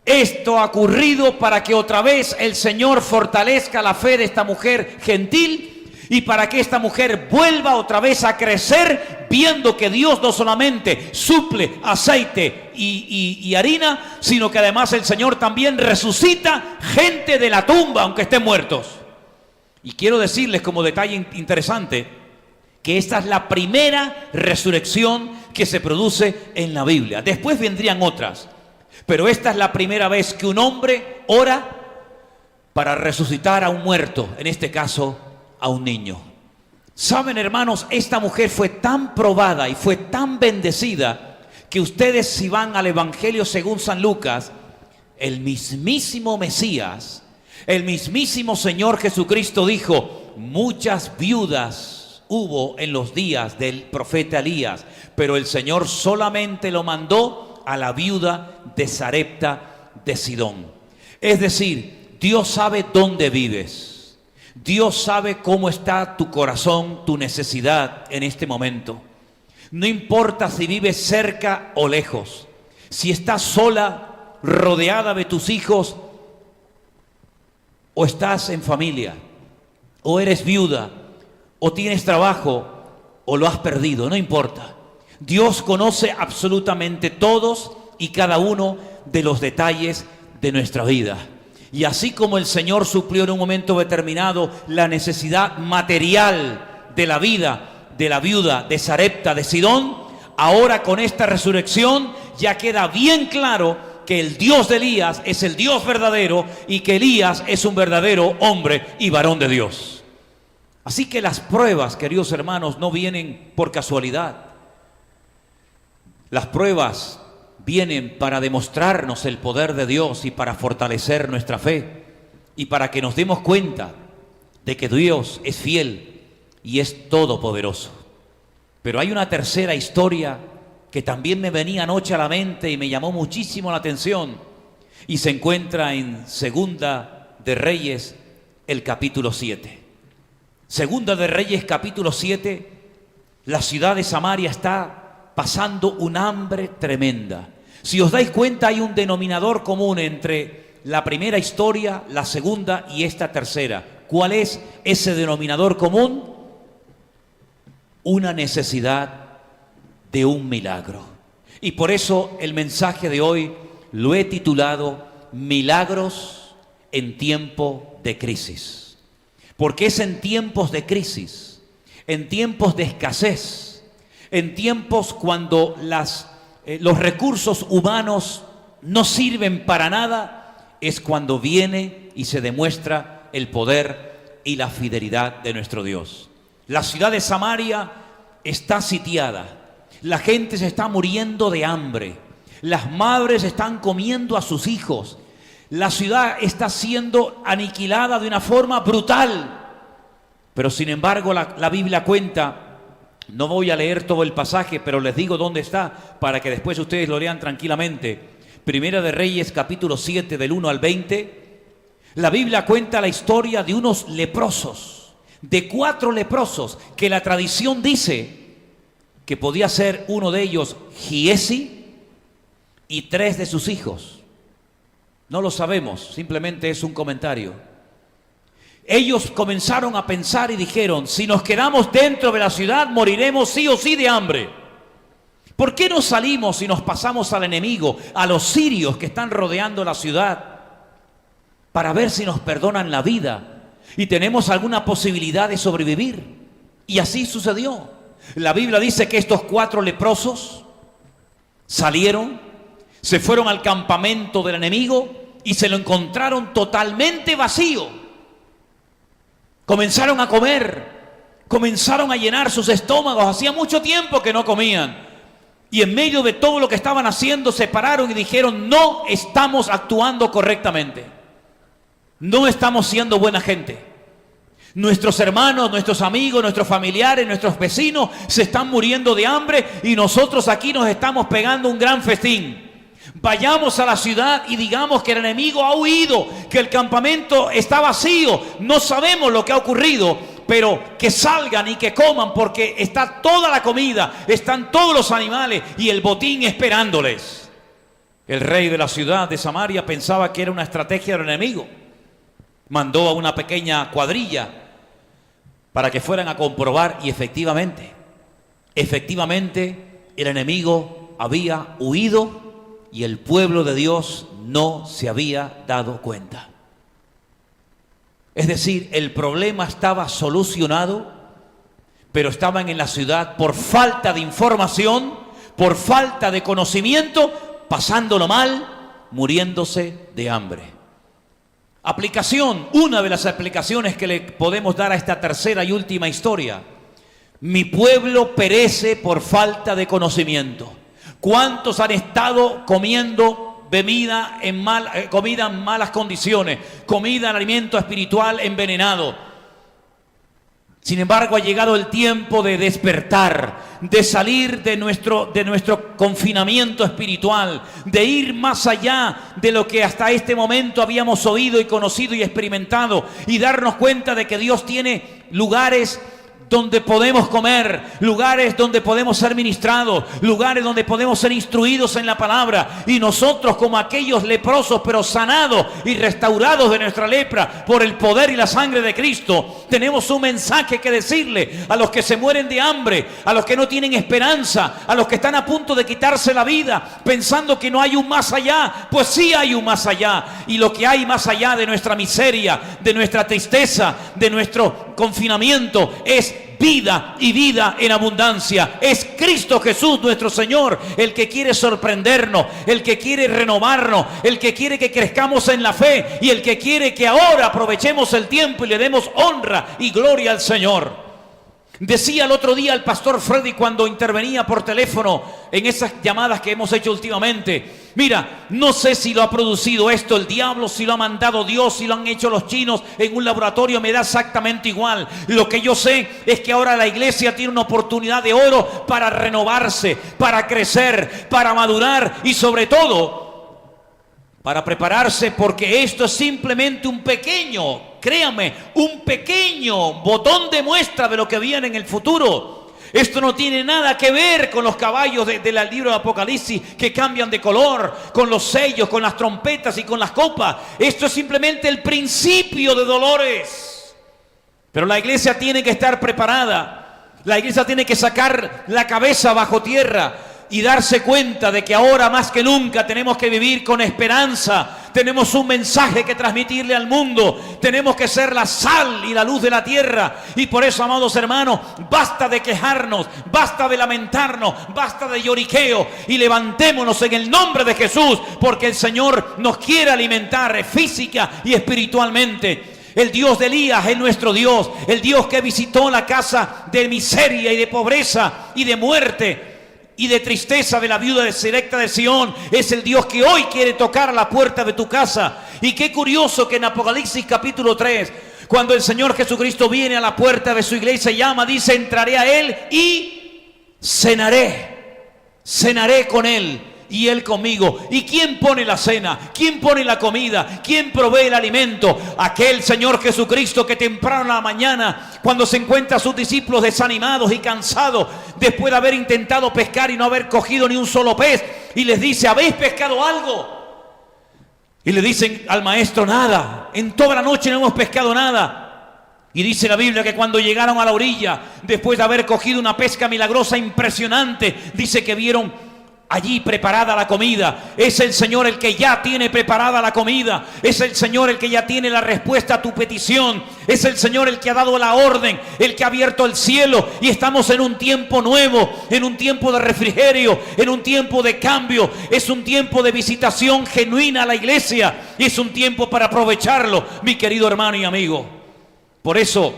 Esto ha ocurrido para que otra vez el Señor fortalezca la fe de esta mujer gentil y para que esta mujer vuelva otra vez a crecer, viendo que Dios no solamente suple aceite y harina, sino que además el Señor también resucita gente de la tumba, aunque estén muertos. Y quiero decirles como detalle interesante, que esta es la primera resurrección que se produce en la Biblia. Después vendrían otras, pero esta es la primera vez que un hombre ora para resucitar a un muerto, en este caso a un niño. Saben, hermanos, esta mujer fue tan probada y fue tan bendecida que ustedes, si van al Evangelio según San Lucas, el mismísimo Mesías, el mismísimo Señor Jesucristo dijo, muchas viudas hubo en los días del profeta Elías, pero el Señor solamente lo mandó a la viuda de Sarepta de Sidón. Es decir, Dios sabe dónde vives. Dios sabe cómo está tu corazón, tu necesidad en este momento. No importa si vives cerca o lejos, si estás sola, rodeada de tus hijos, o estás en familia, o eres viuda, o tienes trabajo, o lo has perdido, no importa. Dios conoce absolutamente todos y cada uno de los detalles de nuestra vida. Y así como el Señor suplió en un momento determinado la necesidad material de la vida de la viuda de Sarepta de Sidón, ahora con esta resurrección ya queda bien claro que el Dios de Elías es el Dios verdadero y que Elías es un verdadero hombre y varón de Dios. Así que las pruebas, queridos hermanos, no vienen por casualidad. Las pruebas vienen para demostrarnos el poder de Dios y para fortalecer nuestra fe y para que nos demos cuenta de que Dios es fiel y es todopoderoso. Pero hay una tercera historia que también me venía anoche a la mente y me llamó muchísimo la atención y se encuentra en Segunda de Reyes, el capítulo 7. Segunda de Reyes, capítulo 7, la ciudad de Samaria está pasando un hambre tremenda. Si os dais cuenta, hay un denominador común entre la primera historia, la segunda y esta tercera. ¿Cuál es ese denominador común? Una necesidad de un milagro. Y por eso el mensaje de hoy lo he titulado Milagros en tiempo de crisis. Porque es en tiempos de crisis, en tiempos de escasez, en tiempos cuando los recursos humanos no sirven para nada, es cuando viene y se demuestra el poder y la fidelidad de nuestro Dios. La ciudad de Samaria está sitiada, la gente se está muriendo de hambre, las madres están comiendo a sus hijos, la ciudad está siendo aniquilada de una forma brutal. Pero sin embargo la Biblia cuenta, no voy a leer todo el pasaje, pero les digo dónde está para que después ustedes lo lean tranquilamente. Primera de Reyes, capítulo 7, del 1 al 20. La Biblia cuenta la historia de unos leprosos, de 4 leprosos, que la tradición dice que podía ser uno de ellos Giesi y 3 de sus hijos. No lo sabemos, simplemente es un comentario. Ellos comenzaron a pensar y dijeron: si nos quedamos dentro de la ciudad, moriremos sí o sí de hambre. ¿Por qué no salimos y nos pasamos al enemigo, a los sirios que están rodeando la ciudad, para ver si nos perdonan la vida y tenemos alguna posibilidad de sobrevivir? Y así sucedió. La Biblia dice que estos 4 leprosos salieron, se fueron al campamento del enemigo y se lo encontraron totalmente vacío. Comenzaron a comer, comenzaron a llenar sus estómagos. Hacía mucho tiempo que no comían. Y en medio de todo lo que estaban haciendo, se pararon y dijeron: no estamos actuando correctamente. No estamos siendo buena gente. Nuestros hermanos, nuestros amigos, nuestros familiares, nuestros vecinos se están muriendo de hambre y nosotros aquí nos estamos pegando un gran festín. Vayamos a la ciudad y digamos que el enemigo ha huido, que el campamento está vacío. No sabemos lo que ha ocurrido, pero que salgan y que coman, porque está toda la comida, están todos los animales y el botín esperándoles. El rey de la ciudad de Samaria pensaba que era una estrategia del enemigo. Mandó a una pequeña cuadrilla para que fueran a comprobar y efectivamente el enemigo había huido y el pueblo de Dios no se había dado cuenta. Es decir, el problema estaba solucionado, pero estaban en la ciudad por falta de información, por falta de conocimiento, pasándolo mal, muriéndose de hambre. Aplicación, una de las aplicaciones que le podemos dar a esta tercera y última historia: mi pueblo perece por falta de conocimiento. ¿Cuántos han estado comiendo comida en malas condiciones, comida en alimento espiritual envenenado? Sin embargo, ha llegado el tiempo de despertar, de salir de nuestro confinamiento espiritual, de ir más allá de lo que hasta este momento habíamos oído y conocido y experimentado, y darnos cuenta de que Dios tiene lugares donde podemos comer, lugares donde podemos ser ministrados, lugares donde podemos ser instruidos en la palabra. Y nosotros, como aquellos leprosos, pero sanados y restaurados de nuestra lepra por el poder y la sangre de Cristo, tenemos un mensaje que decirle a los que se mueren de hambre, a los que no tienen esperanza, a los que están a punto de quitarse la vida pensando que no hay un más allá. Pues sí hay un más allá, y lo que hay más allá de nuestra miseria, de nuestra tristeza, de nuestro confinamiento, es vida y vida en abundancia. Es Cristo Jesús nuestro Señor el que quiere sorprendernos, el que quiere renovarnos, el que quiere que crezcamos en la fe y el que quiere que ahora aprovechemos el tiempo y le demos honra y gloria al Señor. Decía el otro día el pastor Freddy cuando intervenía por teléfono en esas llamadas que hemos hecho últimamente: mira, no sé si lo ha producido esto el diablo, si lo ha mandado Dios, si lo han hecho los chinos en un laboratorio, me da exactamente igual. Lo que yo sé es que ahora la iglesia tiene una oportunidad de oro para renovarse, para crecer, para madurar y sobre todo para prepararse, porque esto es simplemente un pequeño, créame, un pequeño botón de muestra de lo que viene en el futuro. Esto no tiene nada que ver con los caballos del libro de Apocalipsis que cambian de color, con los sellos, con las trompetas y con las copas. Esto es simplemente el principio de dolores. Pero la iglesia tiene que estar preparada. La iglesia tiene que sacar la cabeza bajo tierra y darse cuenta de que ahora más que nunca tenemos que vivir con esperanza. Tenemos un mensaje que transmitirle al mundo. Tenemos que ser la sal y la luz de la tierra. Y por eso, amados hermanos, basta de quejarnos, basta de lamentarnos, basta de lloriqueo y levantémonos en el nombre de Jesús, porque el Señor nos quiere alimentar física y espiritualmente. El Dios de Elías es nuestro Dios, el Dios que visitó la casa de miseria y de pobreza y de muerte y de tristeza de la viuda de Sarepta de Sión. Es el Dios que hoy quiere tocar a la puerta de tu casa. Y qué curioso que en Apocalipsis capítulo 3, Cuando el Señor Jesucristo viene a la puerta de su iglesia y llama, dice, entraré a Él y cenaré con Él y Él conmigo. ¿Y quién pone la cena? ¿Quién pone la comida? ¿Quién provee el alimento? Aquel Señor Jesucristo que temprano en la mañana, cuando se encuentra a sus discípulos desanimados y cansados, después de haber intentado pescar y no haber cogido ni un solo pez, y les dice, ¿habéis pescado algo? Y le dicen al maestro, nada, en toda la noche no hemos pescado nada. Y dice la Biblia que cuando llegaron a la orilla, después de haber cogido una pesca milagrosa impresionante, dice que vieron allí preparada la comida. Es el Señor el que ya tiene preparada la comida. Es el Señor el que ya tiene la respuesta a tu petición. Es el Señor el que ha dado la orden, el que ha abierto el cielo. Y estamos en un tiempo nuevo, en un tiempo de refrigerio, en un tiempo de cambio. Es un tiempo de visitación genuina a la iglesia. Y es un tiempo para aprovecharlo, mi querido hermano y amigo. Por eso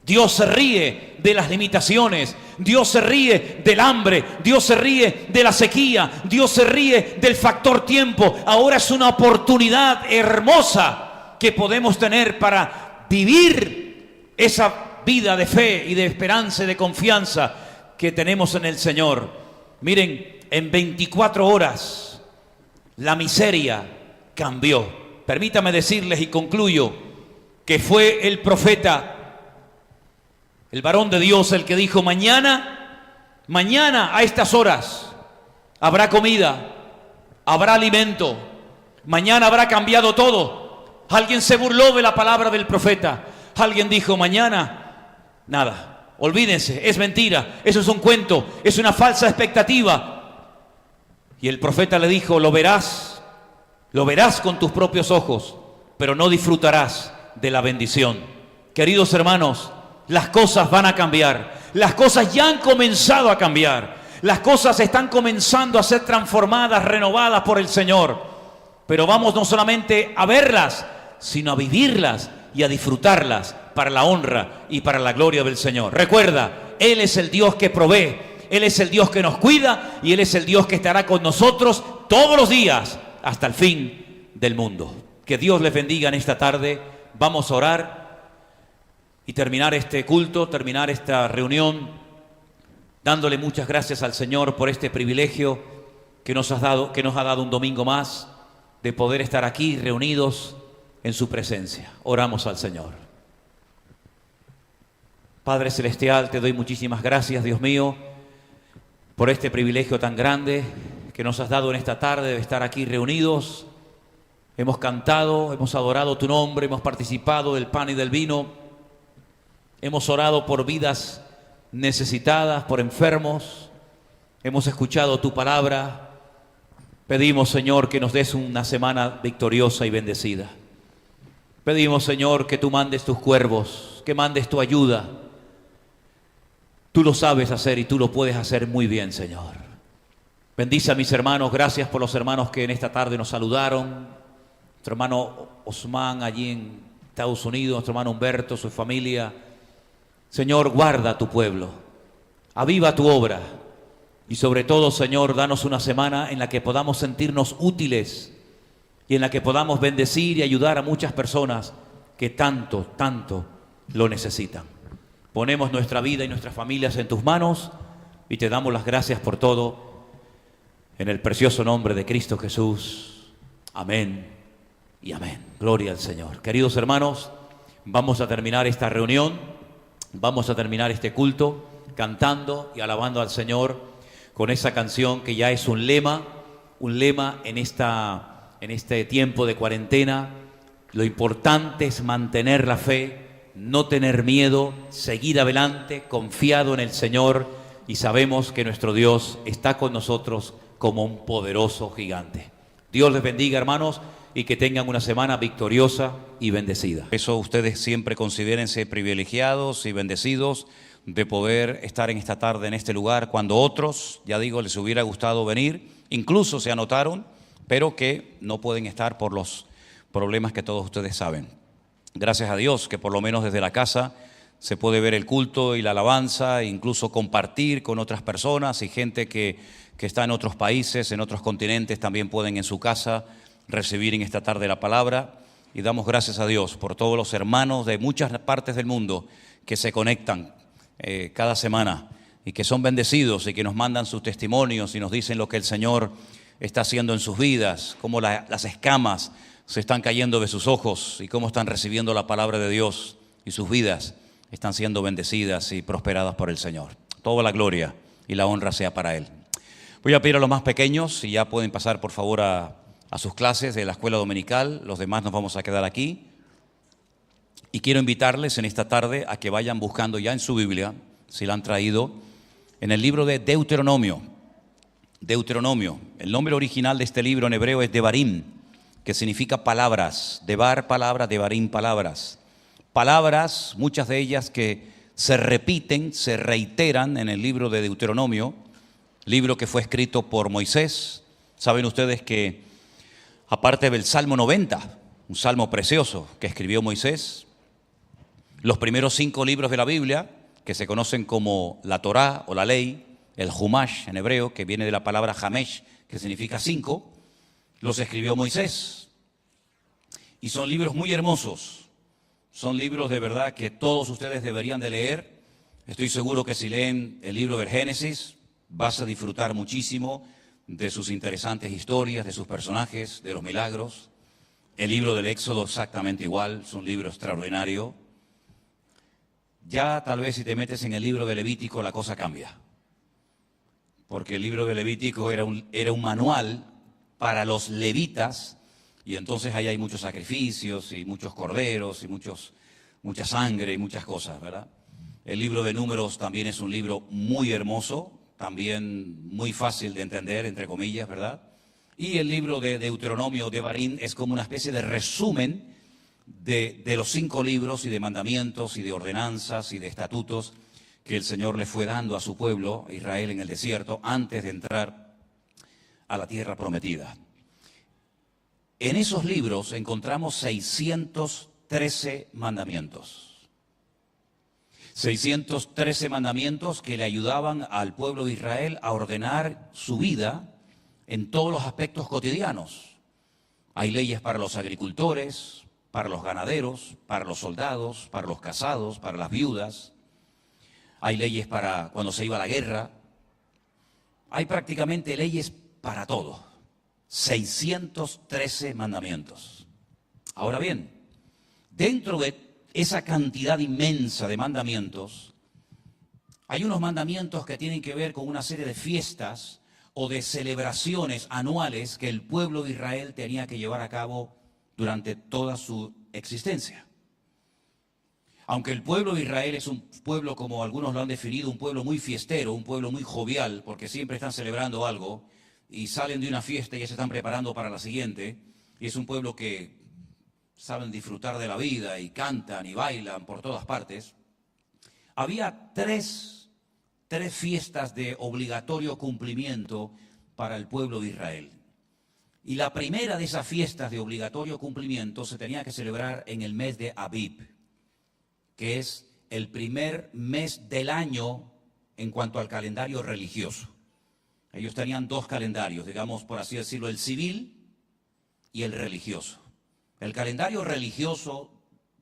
Dios se ríe de las limitaciones, Dios se ríe del hambre, Dios se ríe de la sequía, Dios se ríe del factor tiempo. Ahora es una oportunidad hermosa que podemos tener para vivir esa vida de fe y de esperanza y de confianza que tenemos en el Señor. Miren, en 24 horas la miseria cambió. Permítame decirles y concluyo que fue el profeta, el varón de Dios, el que dijo, mañana a estas horas habrá comida, habrá alimento, mañana habrá cambiado todo. Alguien se burló de la palabra del profeta. Alguien dijo, mañana, nada, olvídense, es mentira, eso es un cuento, es una falsa expectativa. Y el profeta le dijo, lo verás con tus propios ojos, pero no disfrutarás de la bendición. Queridos hermanos, las cosas van a cambiar. Las cosas ya han comenzado a cambiar. Las cosas están comenzando a ser transformadas, renovadas por el Señor. Pero vamos no solamente a verlas, sino a vivirlas y a disfrutarlas para la honra y para la gloria del Señor. Recuerda, Él es el Dios que provee, Él es el Dios que nos cuida y Él es el Dios que estará con nosotros todos los días hasta el fin del mundo. Que Dios les bendiga en esta tarde. Vamos a orar y terminar este culto, terminar esta reunión, dándole muchas gracias al Señor por este privilegio que nos ha dado un domingo más de poder estar aquí reunidos en su presencia. Oramos al Señor. Padre Celestial, te doy muchísimas gracias, Dios mío, por este privilegio tan grande que nos has dado en esta tarde de estar aquí reunidos. Hemos cantado, hemos adorado tu nombre, hemos participado del pan y del vino. Hemos orado por vidas necesitadas, por enfermos. Hemos escuchado tu palabra. Pedimos, Señor, que nos des una semana victoriosa y bendecida. Pedimos, Señor, que tú mandes tus cuervos, que mandes tu ayuda. Tú lo sabes hacer y tú lo puedes hacer muy bien, Señor. Bendice a mis hermanos. Gracias por los hermanos que en esta tarde nos saludaron. Nuestro hermano Osman allí en Estados Unidos, nuestro hermano Humberto, su familia. Señor, guarda a tu pueblo, aviva tu obra y sobre todo, Señor, danos una semana en la que podamos sentirnos útiles y en la que podamos bendecir y ayudar a muchas personas que tanto lo necesitan. Ponemos nuestra vida y nuestras familias en tus manos y te damos las gracias por todo en el precioso nombre de Cristo Jesús. Amén y amén. Gloria al Señor. Queridos hermanos, vamos a terminar esta reunión. Vamos a terminar este culto cantando y alabando al Señor con esa canción que ya es un lema en este tiempo de cuarentena. Lo importante es mantener la fe, no tener miedo, seguir adelante, confiado en el Señor, y sabemos que nuestro Dios está con nosotros como un poderoso gigante. Dios les bendiga, hermanos, y que tengan una semana victoriosa y bendecida. Eso ustedes siempre considérense privilegiados y bendecidos de poder estar en esta tarde en este lugar, cuando otros, ya digo, les hubiera gustado venir, incluso se anotaron, pero que no pueden estar por los problemas que todos ustedes saben. Gracias a Dios que por lo menos desde la casa se puede ver el culto y la alabanza, e incluso compartir con otras personas, y gente que está en otros países, en otros continentes, también pueden en su casa recibir en esta tarde la palabra. y damos gracias a Dios por todos los hermanos de muchas partes del mundo que se conectan cada semana y que son bendecidos y que nos mandan sus testimonios y nos dicen lo que el Señor está haciendo en sus vidas, cómo las escamas se están cayendo de sus ojos y cómo están recibiendo la palabra de Dios y sus vidas están siendo bendecidas y prosperadas por el Señor. Toda la gloria y la honra sea para Él. Voy a pedir a los más pequeños si ya pueden pasar por favor a sus clases de la escuela dominical. Los demás nos vamos a quedar aquí. Y quiero invitarles en esta tarde a que vayan buscando ya en su Biblia, si la han traído, en el libro de Deuteronomio. Deuteronomio. El nombre original de este libro en hebreo es Devarim, que significa palabras. Devar, palabra, Devarim, palabras. Palabras, muchas de ellas que se repiten, se reiteran en el libro de Deuteronomio, libro que fue escrito por Moisés. Saben ustedes que aparte del Salmo 90, un salmo precioso que escribió Moisés, los primeros 5 libros de la Biblia, que se conocen como la Torá o la ley, el Humash en hebreo, que viene de la palabra Hamesh, que significa 5, los escribió Moisés. Y son libros muy hermosos. Son libros de verdad que todos ustedes deberían de leer. Estoy seguro que si leen el libro del Génesis, vas a disfrutar muchísimo de sus interesantes historias, de sus personajes, de los milagros. El libro del Éxodo exactamente igual, es un libro extraordinario. Ya tal vez si te metes en el libro de Levítico la cosa cambia. Porque el libro de Levítico era un manual para los levitas. Y entonces ahí hay muchos sacrificios y muchos corderos y mucha sangre y muchas cosas, ¿verdad? El libro de Números también es un libro muy hermoso, también muy fácil de entender, entre comillas, ¿verdad? Y el libro de Deuteronomio, Devarim, es como una especie de resumen de los 5 libros y de mandamientos y de ordenanzas y de estatutos que el Señor le fue dando a su pueblo, Israel, en el desierto, antes de entrar a la tierra prometida. En esos libros encontramos 613 mandamientos. 613 mandamientos que le ayudaban al pueblo de Israel a ordenar su vida en todos los aspectos cotidianos. Hay leyes para los agricultores, para los ganaderos, para los soldados, para los casados, para las viudas. Hay leyes para cuando se iba a la guerra. Hay prácticamente leyes para todo. 613 mandamientos. Ahora bien, dentro de esa cantidad inmensa de mandamientos, hay unos mandamientos que tienen que ver con una serie de fiestas o de celebraciones anuales que el pueblo de Israel tenía que llevar a cabo durante toda su existencia. Aunque el pueblo de Israel es un pueblo, como algunos lo han definido, un pueblo muy fiestero, un pueblo muy jovial, porque siempre están celebrando algo, y salen de una fiesta y ya se están preparando para la siguiente, y es un pueblo que saben disfrutar de la vida y cantan y bailan por todas partes. Había tres fiestas de obligatorio cumplimiento para el pueblo de Israel. Y la primera de esas fiestas de obligatorio cumplimiento se tenía que celebrar en el mes de Abib, que es el primer mes del año en cuanto al calendario religioso. Ellos tenían 2 calendarios, digamos, por así decirlo, el civil y el religioso. El calendario religioso,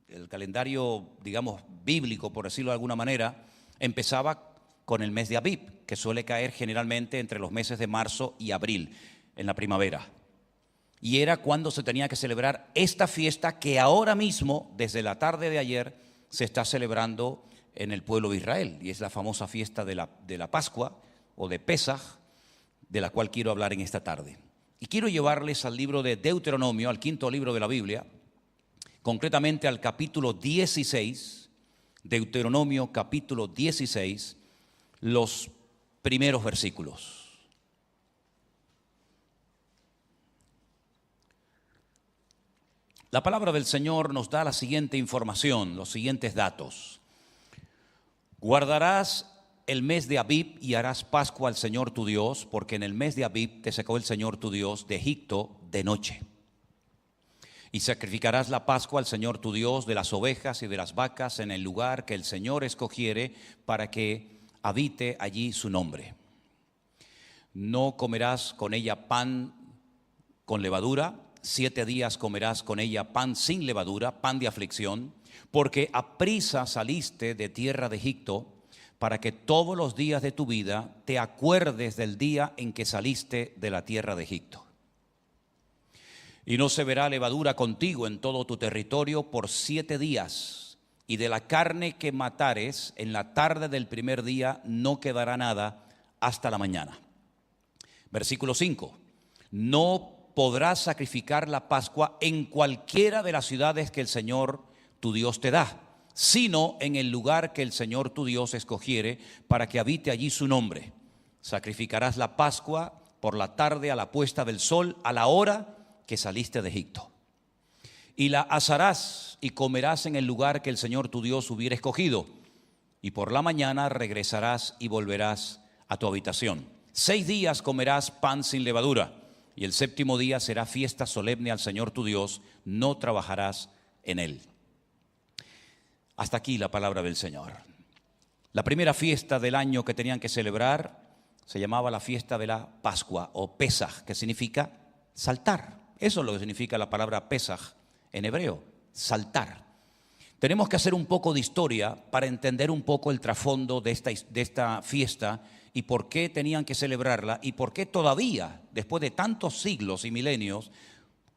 el calendario, digamos, bíblico, por decirlo de alguna manera, empezaba con el mes de Abib, que suele caer generalmente entre los meses de marzo y abril, en la primavera. Y era cuando se tenía que celebrar esta fiesta que ahora mismo, desde la tarde de ayer, se está celebrando en el pueblo de Israel. Y es la famosa fiesta de la Pascua o de Pesaj, de la cual quiero hablar en esta tarde. Y quiero llevarles al libro de Deuteronomio, al 5.º libro de la Biblia, concretamente al capítulo 16, Deuteronomio capítulo 16, los primeros versículos. La palabra del Señor nos da la siguiente información, los siguientes datos. Guardarás el mes de Abib y harás Pascua al Señor tu Dios, porque en el mes de Abib te sacó el Señor tu Dios de Egipto de noche. Y sacrificarás la Pascua al Señor tu Dios de las ovejas y de las vacas en el lugar que el Señor escogiere para que habite allí su nombre. No comerás con ella pan con levadura, 7 días comerás con ella pan sin levadura, pan de aflicción, porque aprisa saliste de tierra de Egipto, para que todos los días de tu vida te acuerdes del día en que saliste de la tierra de Egipto. Y no se verá levadura contigo en todo tu territorio por 7 días, y de la carne que matares en la tarde del primer día no quedará nada hasta la mañana. Versículo 5. No podrás sacrificar la Pascua en cualquiera de las ciudades que el Señor tu Dios te da, sino en el lugar que el Señor tu Dios escogiere para que habite allí su nombre. Sacrificarás la Pascua por la tarde a la puesta del sol, a la hora que saliste de Egipto. Y la asarás y comerás en el lugar que el Señor tu Dios hubiera escogido. Y por la mañana regresarás y volverás a tu habitación. 6 días comerás pan sin levadura, y el 7º día será fiesta solemne al Señor tu Dios, no trabajarás en él. Hasta aquí la palabra del Señor. La primera fiesta del año que tenían que celebrar se llamaba la fiesta de la Pascua o Pesaj, que significa saltar. Eso es lo que significa la palabra Pesaj en hebreo, saltar. Tenemos que hacer un poco de historia para entender un poco el trasfondo de esta fiesta y por qué tenían que celebrarla y por qué todavía, después de tantos siglos y milenios,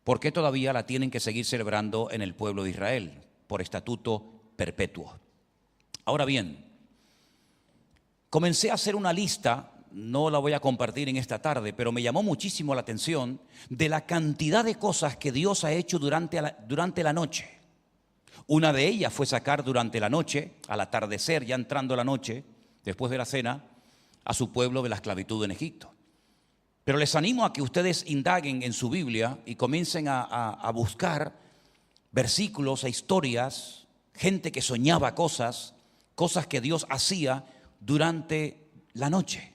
por qué todavía la tienen que seguir celebrando en el pueblo de Israel por estatuto perpetuo. Ahora bien, comencé a hacer una lista, no la voy a compartir en esta tarde, pero me llamó muchísimo la atención de la cantidad de cosas que Dios ha hecho durante la noche. Una de ellas fue sacar durante la noche, al atardecer, ya entrando la noche, después de la cena, a su pueblo de la esclavitud en Egipto. Pero les animo a que ustedes indaguen en su Biblia y comiencen a buscar versículos e historias, gente que soñaba cosas que Dios hacía durante la noche.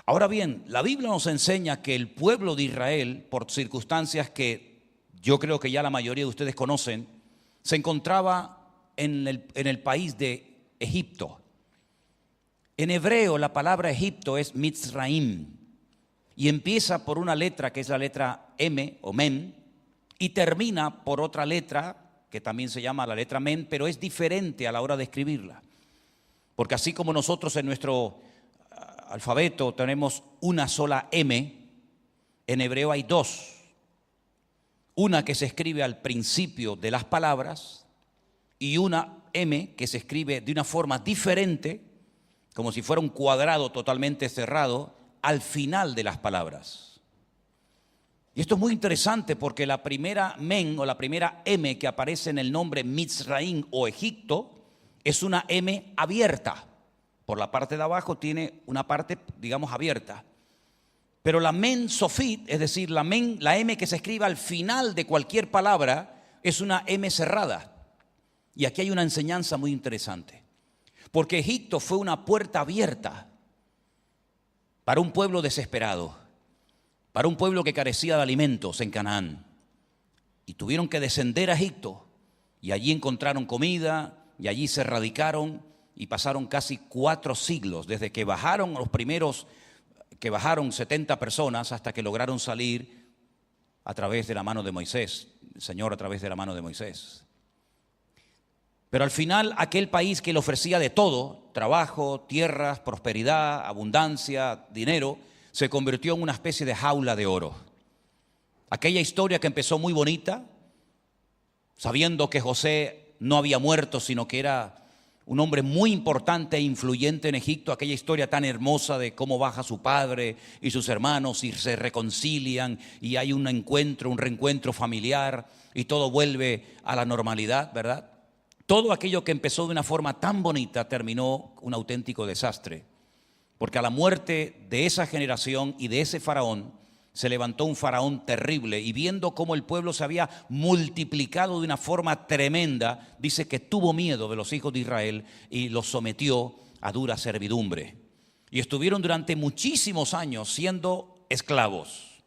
Ahora bien, la Biblia nos enseña que el pueblo de Israel, por circunstancias que yo creo que ya la mayoría de ustedes conocen, se encontraba en el país de Egipto. En hebreo la palabra Egipto es Mitzraim y empieza por una letra que es la letra M o Men y termina por otra letra que también se llama la letra Men, pero es diferente a la hora de escribirla. Porque así como nosotros en nuestro alfabeto tenemos una sola M, en hebreo hay 2. Una que se escribe al principio de las palabras y una M que se escribe de una forma diferente, como si fuera un cuadrado totalmente cerrado, al final de las palabras. Y esto es muy interesante porque la primera Men o la primera M que aparece en el nombre Mitzraim o Egipto es una M abierta. Por la parte de abajo tiene una parte, digamos, abierta. Pero la Men Sofit, es decir, la M que se escribe al final de cualquier palabra, es una M cerrada. Y aquí hay una enseñanza muy interesante. Porque Egipto fue una puerta abierta para un pueblo desesperado, para un pueblo que carecía de alimentos en Canaán. Y tuvieron que descender a Egipto y allí encontraron comida y allí se radicaron y pasaron casi 4 siglos desde que bajaron los primeros, que bajaron 70 personas hasta que lograron salir a través de la mano de Moisés, el Señor a través de la mano de Moisés. Pero al final aquel país que le ofrecía de todo, trabajo, tierras, prosperidad, abundancia, dinero, se convirtió en una especie de jaula de oro. Aquella historia que empezó muy bonita, sabiendo que José no había muerto, sino que era un hombre muy importante e influyente en Egipto, aquella historia tan hermosa de cómo baja su padre y sus hermanos y se reconcilian y hay un reencuentro familiar y todo vuelve a la normalidad, ¿verdad? Todo aquello que empezó de una forma tan bonita terminó un auténtico desastre, porque a la muerte de esa generación y de ese faraón se levantó un faraón terrible y viendo cómo el pueblo se había multiplicado de una forma tremenda, dice que tuvo miedo de los hijos de Israel y los sometió a dura servidumbre. Y estuvieron durante muchísimos años siendo esclavos,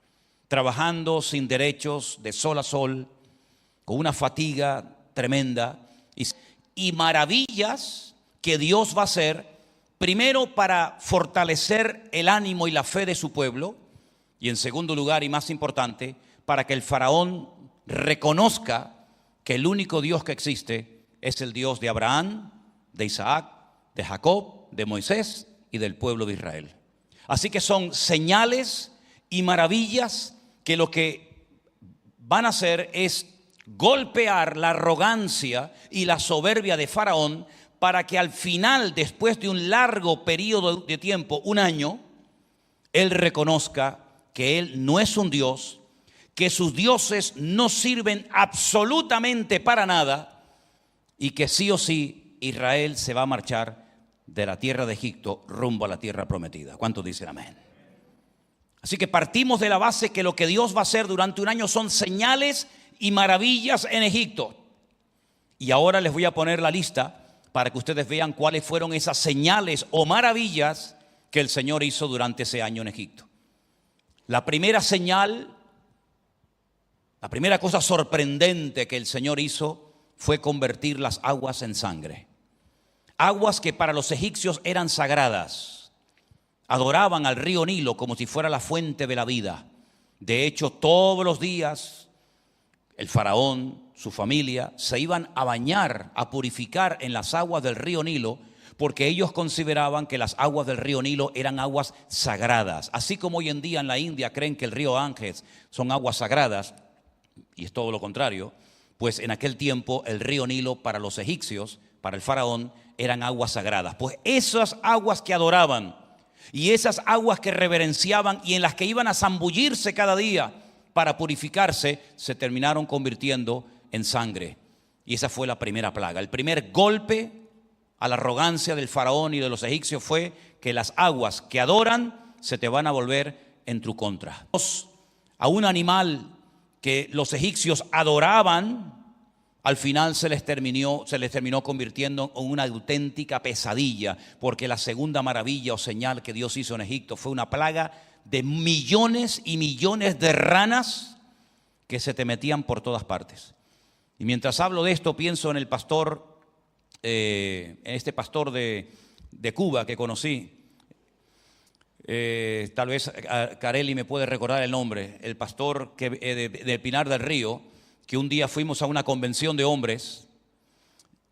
trabajando sin derechos, de sol a sol, con una fatiga tremenda y maravillas que Dios va a hacer, primero para fortalecer el ánimo y la fe de su pueblo, Y en segundo lugar, y más importante, para que el faraón reconozca que el único Dios que existe es el Dios de Abraham, de Isaac, de Jacob, de Moisés y del pueblo de Israel. Así que son señales y maravillas que lo que van a hacer es golpear la arrogancia y la soberbia de Faraón, para que al final, después de un largo periodo de tiempo, un año, él reconozca que él no es un Dios, que sus dioses no sirven absolutamente para nada y que sí o sí Israel se va a marchar de la tierra de Egipto rumbo a la tierra prometida. ¿Cuántos dicen amén? Así que partimos de la base que lo que Dios va a hacer durante un año son señales y maravillas en Egipto. Y ahora les voy a poner la lista para que ustedes vean cuáles fueron esas señales o maravillas que el Señor hizo durante ese año en Egipto. La primera señal, la primera cosa sorprendente que el Señor hizo fue convertir las aguas en sangre. Aguas que para los egipcios eran sagradas. Adoraban al río Nilo como si fuera la fuente de la vida. De hecho, todos los días el faraón, su familia, se iban a bañar, a purificar en las aguas del río Nilo, porque ellos consideraban que las aguas del río Nilo eran aguas sagradas. Así como hoy en día en la India creen que el río Ganges son aguas sagradas, y es todo lo contrario, pues en aquel tiempo el río Nilo para los egipcios, para el faraón, eran aguas sagradas. Pues esas aguas que adoraban y esas aguas que reverenciaban y en las que iban a zambullirse cada día para purificarse, se terminaron convirtiendo en sangre. Y esa fue la primera plaga. El primer golpe a la arrogancia del faraón y de los egipcios fue que las aguas que adoran se te van a volver en tu contra. A un animal que los egipcios adoraban, al final se les terminó convirtiendo en una auténtica pesadilla, porque la segunda maravilla o señal que Dios hizo en Egipto fue una plaga de millones y millones de ranas que se te metían por todas partes. Y mientras hablo de esto, pienso en el pastor, en este pastor de Cuba que conocí. Tal vez Carelli me puede recordar el nombre, el pastor de Pinar del Río, que un día fuimos a una convención de hombres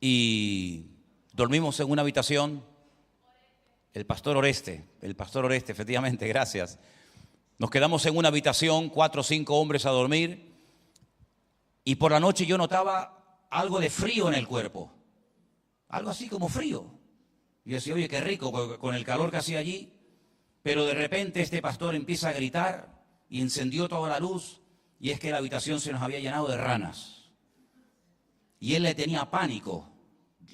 y dormimos en una habitación. El pastor Oreste, efectivamente, gracias. Nos quedamos en una habitación, 4 o 5 hombres a dormir, y por la noche yo notaba algo de frío en el cuerpo, algo así como frío. Y yo decía, oye, qué rico con el calor que hacía allí. Pero de repente este pastor empieza a gritar y encendió toda la luz, y es que la habitación se nos había llenado de ranas. Y él le tenía pánico,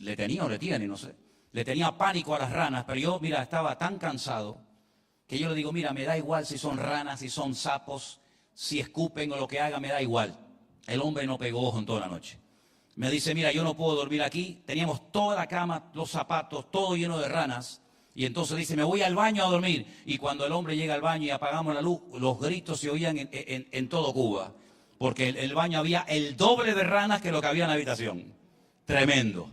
le tenía pánico a las ranas, pero yo, mira, estaba tan cansado que yo le digo, mira, me da igual si son ranas, si son sapos, si escupen o lo que haga, me da igual. El hombre no pegó ojo en toda la noche. Me dice, mira, yo no puedo dormir aquí. Teníamos toda la cama, los zapatos, todo lleno de ranas. Y entonces dice, me voy al baño a dormir. Y cuando el hombre llega al baño y apagamos la luz, los gritos se oían en todo Cuba. Porque en el baño había el doble de ranas que lo que había en la habitación. Tremendo.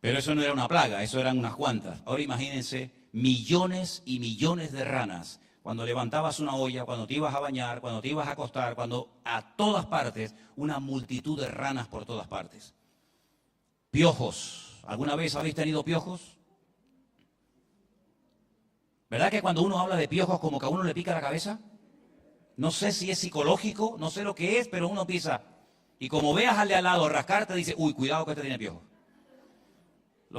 Pero eso no era una plaga, eso eran unas cuantas. Ahora imagínense millones y millones de ranas. Cuando levantabas una olla, cuando te ibas a bañar, cuando te ibas a acostar, cuando a todas partes, una multitud de ranas por todas partes. Piojos. ¿Alguna vez habéis tenido piojos? ¿Verdad que cuando uno habla de piojos como que a uno le pica la cabeza? No sé si es psicológico, no sé lo que es, pero uno empieza. Y como veas al de al lado rascarte, dice, uy, cuidado que este tiene piojos.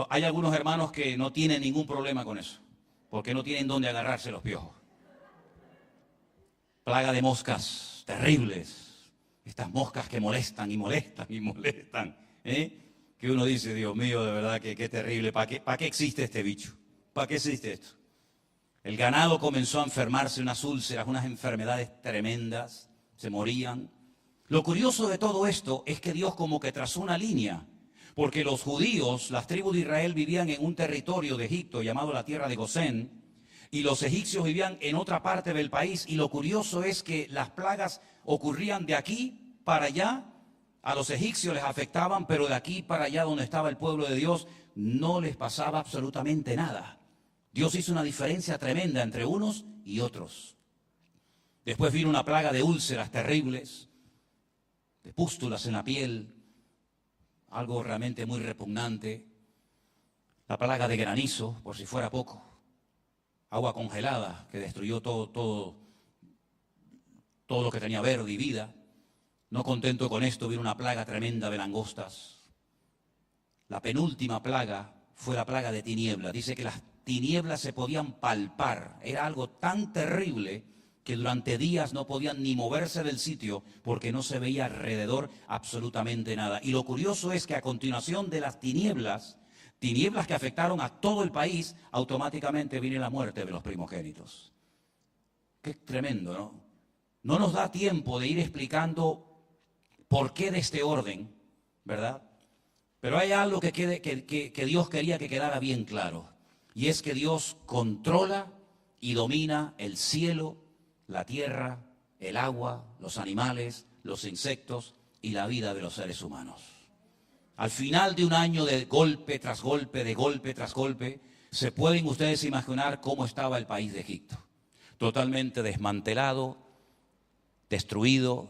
Hay algunos hermanos que no tienen ningún problema con eso, porque no tienen dónde agarrarse los piojos. Plaga de moscas terribles. Estas moscas que molestan y molestan y molestan. Que uno dice, Dios mío, de verdad que qué terrible. ¿Para qué existe este bicho? ¿Para qué existe esto? El ganado comenzó a enfermarse, unas úlceras, unas enfermedades tremendas, se morían. Lo curioso de todo esto es que Dios como que trazó una línea, porque los judíos, las tribus de Israel vivían en un territorio de Egipto llamado la tierra de Gosén, y los egipcios vivían en otra parte del país, y lo curioso es que las plagas ocurrían de aquí para allá, a los egipcios les afectaban, pero de aquí para allá donde estaba el pueblo de Dios no les pasaba absolutamente nada. Dios hizo una diferencia tremenda entre unos y otros. Después vino una plaga de úlceras terribles, de pústulas en la piel, algo realmente muy repugnante. La plaga de granizo, por si fuera poco. Agua congelada que destruyó todo lo que tenía verde y vida. No contento con esto, vino una plaga tremenda de langostas. La penúltima plaga fue la plaga de tinieblas. Dice que las tinieblas se podían palpar. Era algo tan terrible que durante días no podían ni moverse del sitio porque no se veía alrededor absolutamente nada. Y lo curioso es que a continuación de las tinieblas que afectaron a todo el país, automáticamente viene la muerte de los primogénitos. Qué tremendo, ¿no? No nos da tiempo de ir explicando por qué de este orden, ¿verdad? Pero hay algo que Dios quería que quedara bien claro. Y es que Dios controla y domina el cielo, la tierra, el agua, los animales, los insectos y la vida de los seres humanos. Al final de un año de golpe tras golpe, de golpe tras golpe, se pueden ustedes imaginar cómo estaba el país de Egipto. Totalmente desmantelado, destruido,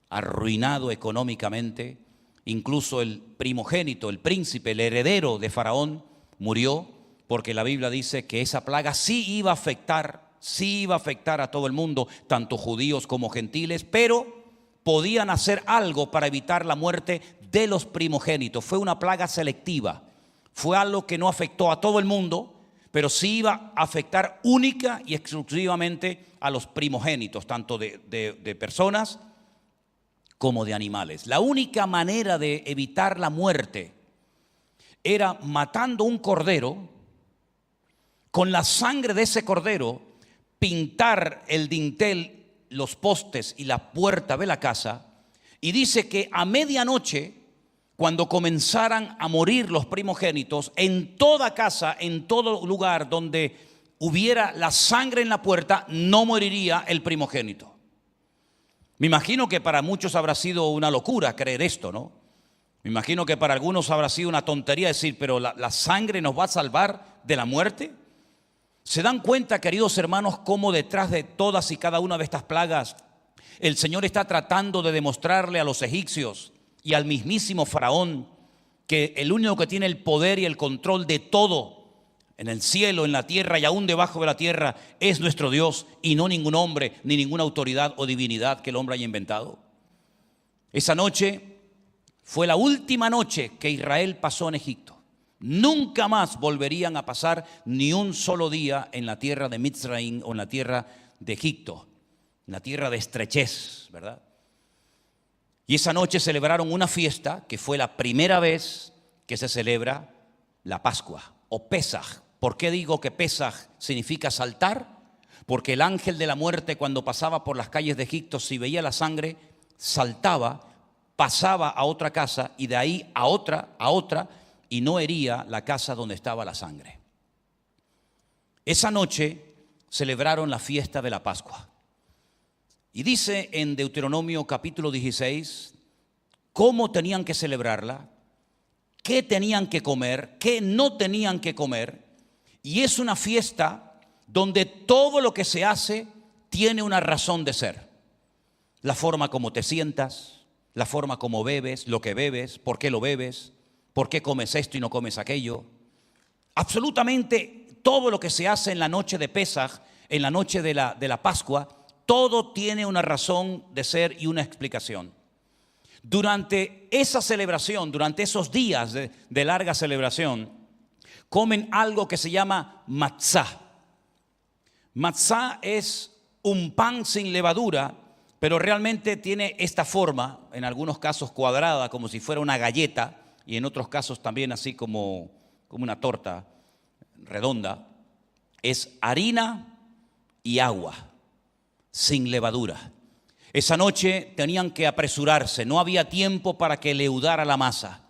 arruinado económicamente. Incluso el primogénito, el príncipe, el heredero de Faraón murió, porque la Biblia dice que esa plaga sí iba a afectar a todo el mundo, tanto judíos como gentiles, pero podían hacer algo para evitar la muerte de los primogénitos. Fue una plaga selectiva, fue algo que no afectó a todo el mundo, pero sí iba a afectar única y exclusivamente a los primogénitos, tanto de personas como de animales. La única manera de evitar la muerte era matando un cordero, con la sangre de ese cordero, pintar el dintel, los postes y la puerta de la casa. Y dice que a medianoche, cuando comenzaran a morir los primogénitos, en toda casa, en todo lugar donde hubiera la sangre en la puerta, no moriría el primogénito. Me imagino que para muchos habrá sido una locura creer esto, ¿no? Me imagino que para algunos habrá sido una tontería decir, pero la sangre nos va a salvar de la muerte. ¿Se dan cuenta, queridos hermanos, cómo detrás de todas y cada una de estas plagas el Señor está tratando de demostrarle a los egipcios y al mismísimo Faraón que el único que tiene el poder y el control de todo en el cielo, en la tierra y aún debajo de la tierra es nuestro Dios y no ningún hombre ni ninguna autoridad o divinidad que el hombre haya inventado? Esa noche fue la última noche que Israel pasó en Egipto. Nunca más volverían a pasar ni un solo día en la tierra de Mitzraim o en la tierra de Egipto, en la tierra de estrechez, ¿verdad? Y esa noche celebraron una fiesta que fue la primera vez que se celebra la Pascua o Pesaj. ¿Por qué digo que Pesaj significa saltar? Porque el ángel de la muerte, cuando pasaba por las calles de Egipto, si veía la sangre, saltaba, pasaba a otra casa y de ahí a otra, y no hería la casa donde estaba la sangre. Esa noche celebraron la fiesta de la Pascua. Y dice en Deuteronomio capítulo 16 cómo tenían que celebrarla, qué tenían que comer, qué no tenían que comer. Y es una fiesta donde todo lo que se hace tiene una razón de ser. La forma como te sientas, la forma como bebes, lo que bebes, por qué lo bebes, por qué comes esto y no comes aquello. Absolutamente todo lo que se hace en la noche de Pesaj, en la noche de la Pascua, todo tiene una razón de ser y una explicación. Durante esa celebración, durante esos días de larga celebración, comen algo que se llama matzá. Matzá es un pan sin levadura, pero realmente tiene esta forma, en algunos casos cuadrada, como si fuera una galleta, y en otros casos también así como una torta redonda. Es harina y agua, sin levadura. Esa noche tenían que apresurarse, no había tiempo para que leudara la masa.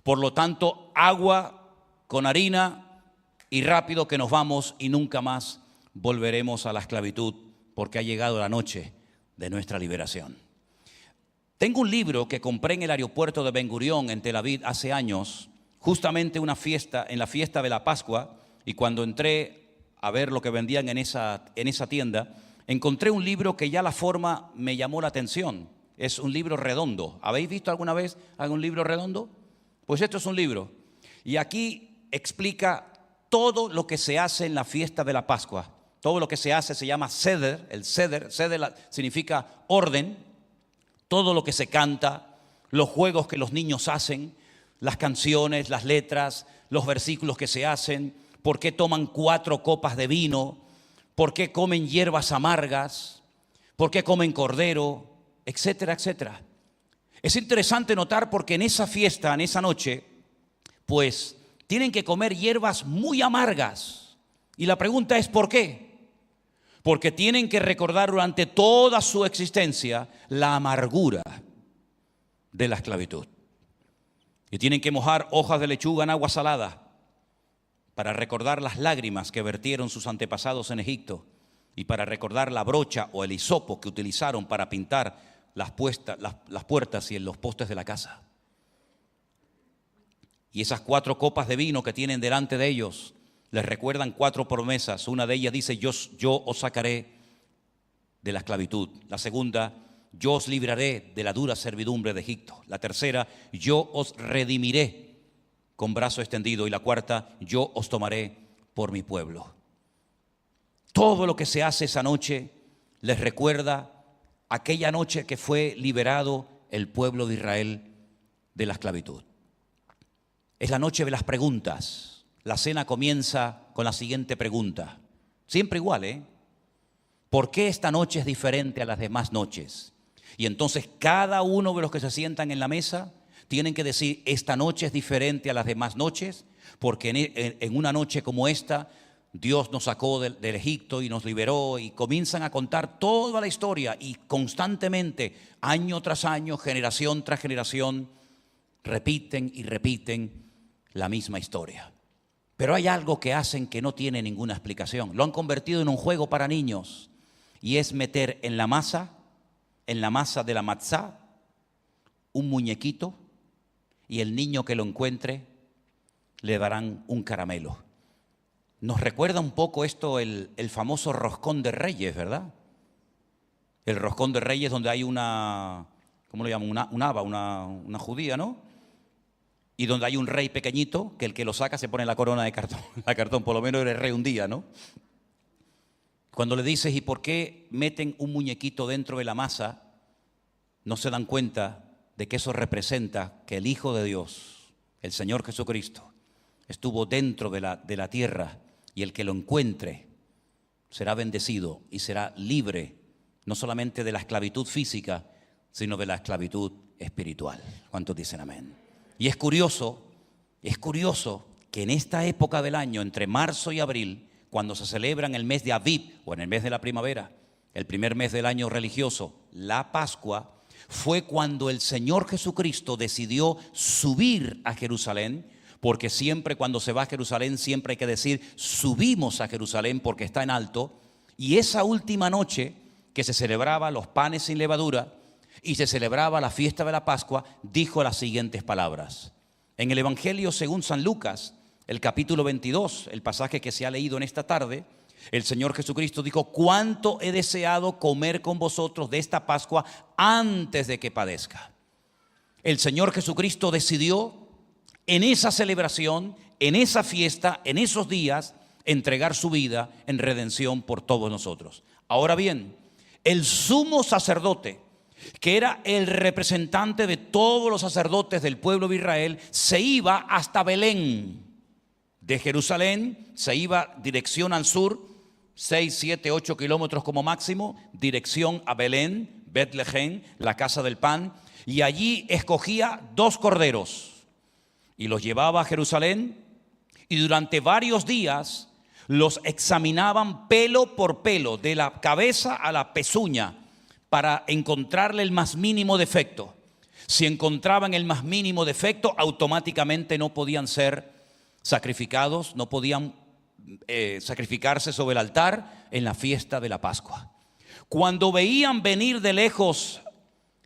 Por lo tanto, agua con harina y rápido que nos vamos y nunca más volveremos a la esclavitud, porque ha llegado la noche de nuestra liberación. Tengo un libro que compré en el aeropuerto de Ben Gurión en Tel Aviv hace años, justamente en la fiesta de la Pascua, y cuando entré a ver lo que vendían en esa tienda, encontré un libro que ya la forma me llamó la atención. Es un libro redondo. ¿Habéis visto alguna vez algún libro redondo? Pues esto es un libro. Y aquí explica todo lo que se hace en la fiesta de la Pascua. Todo lo que se hace se llama Seder. El Seder significa orden. Todo lo que se canta, los juegos que los niños hacen, las canciones, las letras, los versículos que se hacen, por qué toman 4 copas de vino, por qué comen hierbas amargas, por qué comen cordero, etcétera, etcétera. Es interesante notar porque en esa fiesta, en esa noche, pues tienen que comer hierbas muy amargas. Y la pregunta es ¿por qué? Porque tienen que recordar durante toda su existencia la amargura de la esclavitud. Y tienen que mojar hojas de lechuga en agua salada para recordar las lágrimas que vertieron sus antepasados en Egipto y para recordar la brocha o el hisopo que utilizaron para pintar las puertas y los postes de la casa. Y esas 4 copas de vino que tienen delante de ellos les recuerdan 4 promesas. Una de ellas dice, yo os sacaré de la esclavitud. La segunda, yo os libraré de la dura servidumbre de Egipto. La tercera, yo os redimiré con brazo extendido. Y la cuarta, yo os tomaré por mi pueblo. Todo lo que se hace esa noche les recuerda aquella noche que fue liberado el pueblo de Israel de la esclavitud. Es la noche de las preguntas. La cena comienza con la siguiente pregunta. Siempre igual, ¿por qué esta noche es diferente a las demás noches? Y entonces cada uno de los que se sientan en la mesa tienen que decir, esta noche es diferente a las demás noches, porque en una noche como esta, Dios nos sacó del Egipto y nos liberó, y comienzan a contar toda la historia y constantemente, año tras año, generación tras generación, repiten y repiten la misma historia. Pero hay algo que hacen que no tiene ninguna explicación. Lo han convertido en un juego para niños y es meter en la masa de la matzá, un muñequito, y el niño que lo encuentre le darán un caramelo. Nos recuerda un poco esto el famoso roscón de Reyes, ¿verdad? El roscón de Reyes donde hay una, ¿cómo lo llaman? Una judía, ¿no? Y donde hay un rey pequeñito, que el que lo saca se pone la corona de cartón, por lo menos era el rey un día, ¿no? Cuando le dices, ¿y por qué meten un muñequito dentro de la masa? No se dan cuenta de que eso representa que el Hijo de Dios, el Señor Jesucristo, estuvo dentro de la tierra, y el que lo encuentre será bendecido y será libre, no solamente de la esclavitud física, sino de la esclavitud espiritual. ¿Cuántos dicen amén? Y es curioso que en esta época del año, entre marzo y abril, cuando se celebra en el mes de Aviv o en el mes de la primavera, el primer mes del año religioso, la Pascua, fue cuando el Señor Jesucristo decidió subir a Jerusalén, porque siempre cuando se va a Jerusalén siempre hay que decir subimos a Jerusalén porque está en alto. Y esa última noche que se celebraba los panes sin levadura y se celebraba la fiesta de la Pascua, dijo las siguientes palabras. En el Evangelio según San Lucas, el capítulo 22, el pasaje que se ha leído en esta tarde, el Señor Jesucristo dijo, cuánto he deseado comer con vosotros de esta Pascua antes de que padezca. El Señor Jesucristo decidió en esa celebración, en esa fiesta, en esos días, entregar su vida en redención por todos nosotros. Ahora bien, el sumo sacerdote, que era el representante de todos los sacerdotes del pueblo de Israel, se iba hasta Belén. De Jerusalén se iba dirección al sur, 6, 7, 8 kilómetros como máximo, dirección a Belén, Betlehem, la casa del pan, y allí escogía 2 corderos y los llevaba a Jerusalén, y durante varios días los examinaban pelo por pelo, de la cabeza a la pezuña, para encontrarle el más mínimo defecto. Si encontraban el más mínimo defecto, automáticamente no podían ser sacrificados, no podían sacrificarse sobre el altar en la fiesta de la Pascua. Cuando veían venir de lejos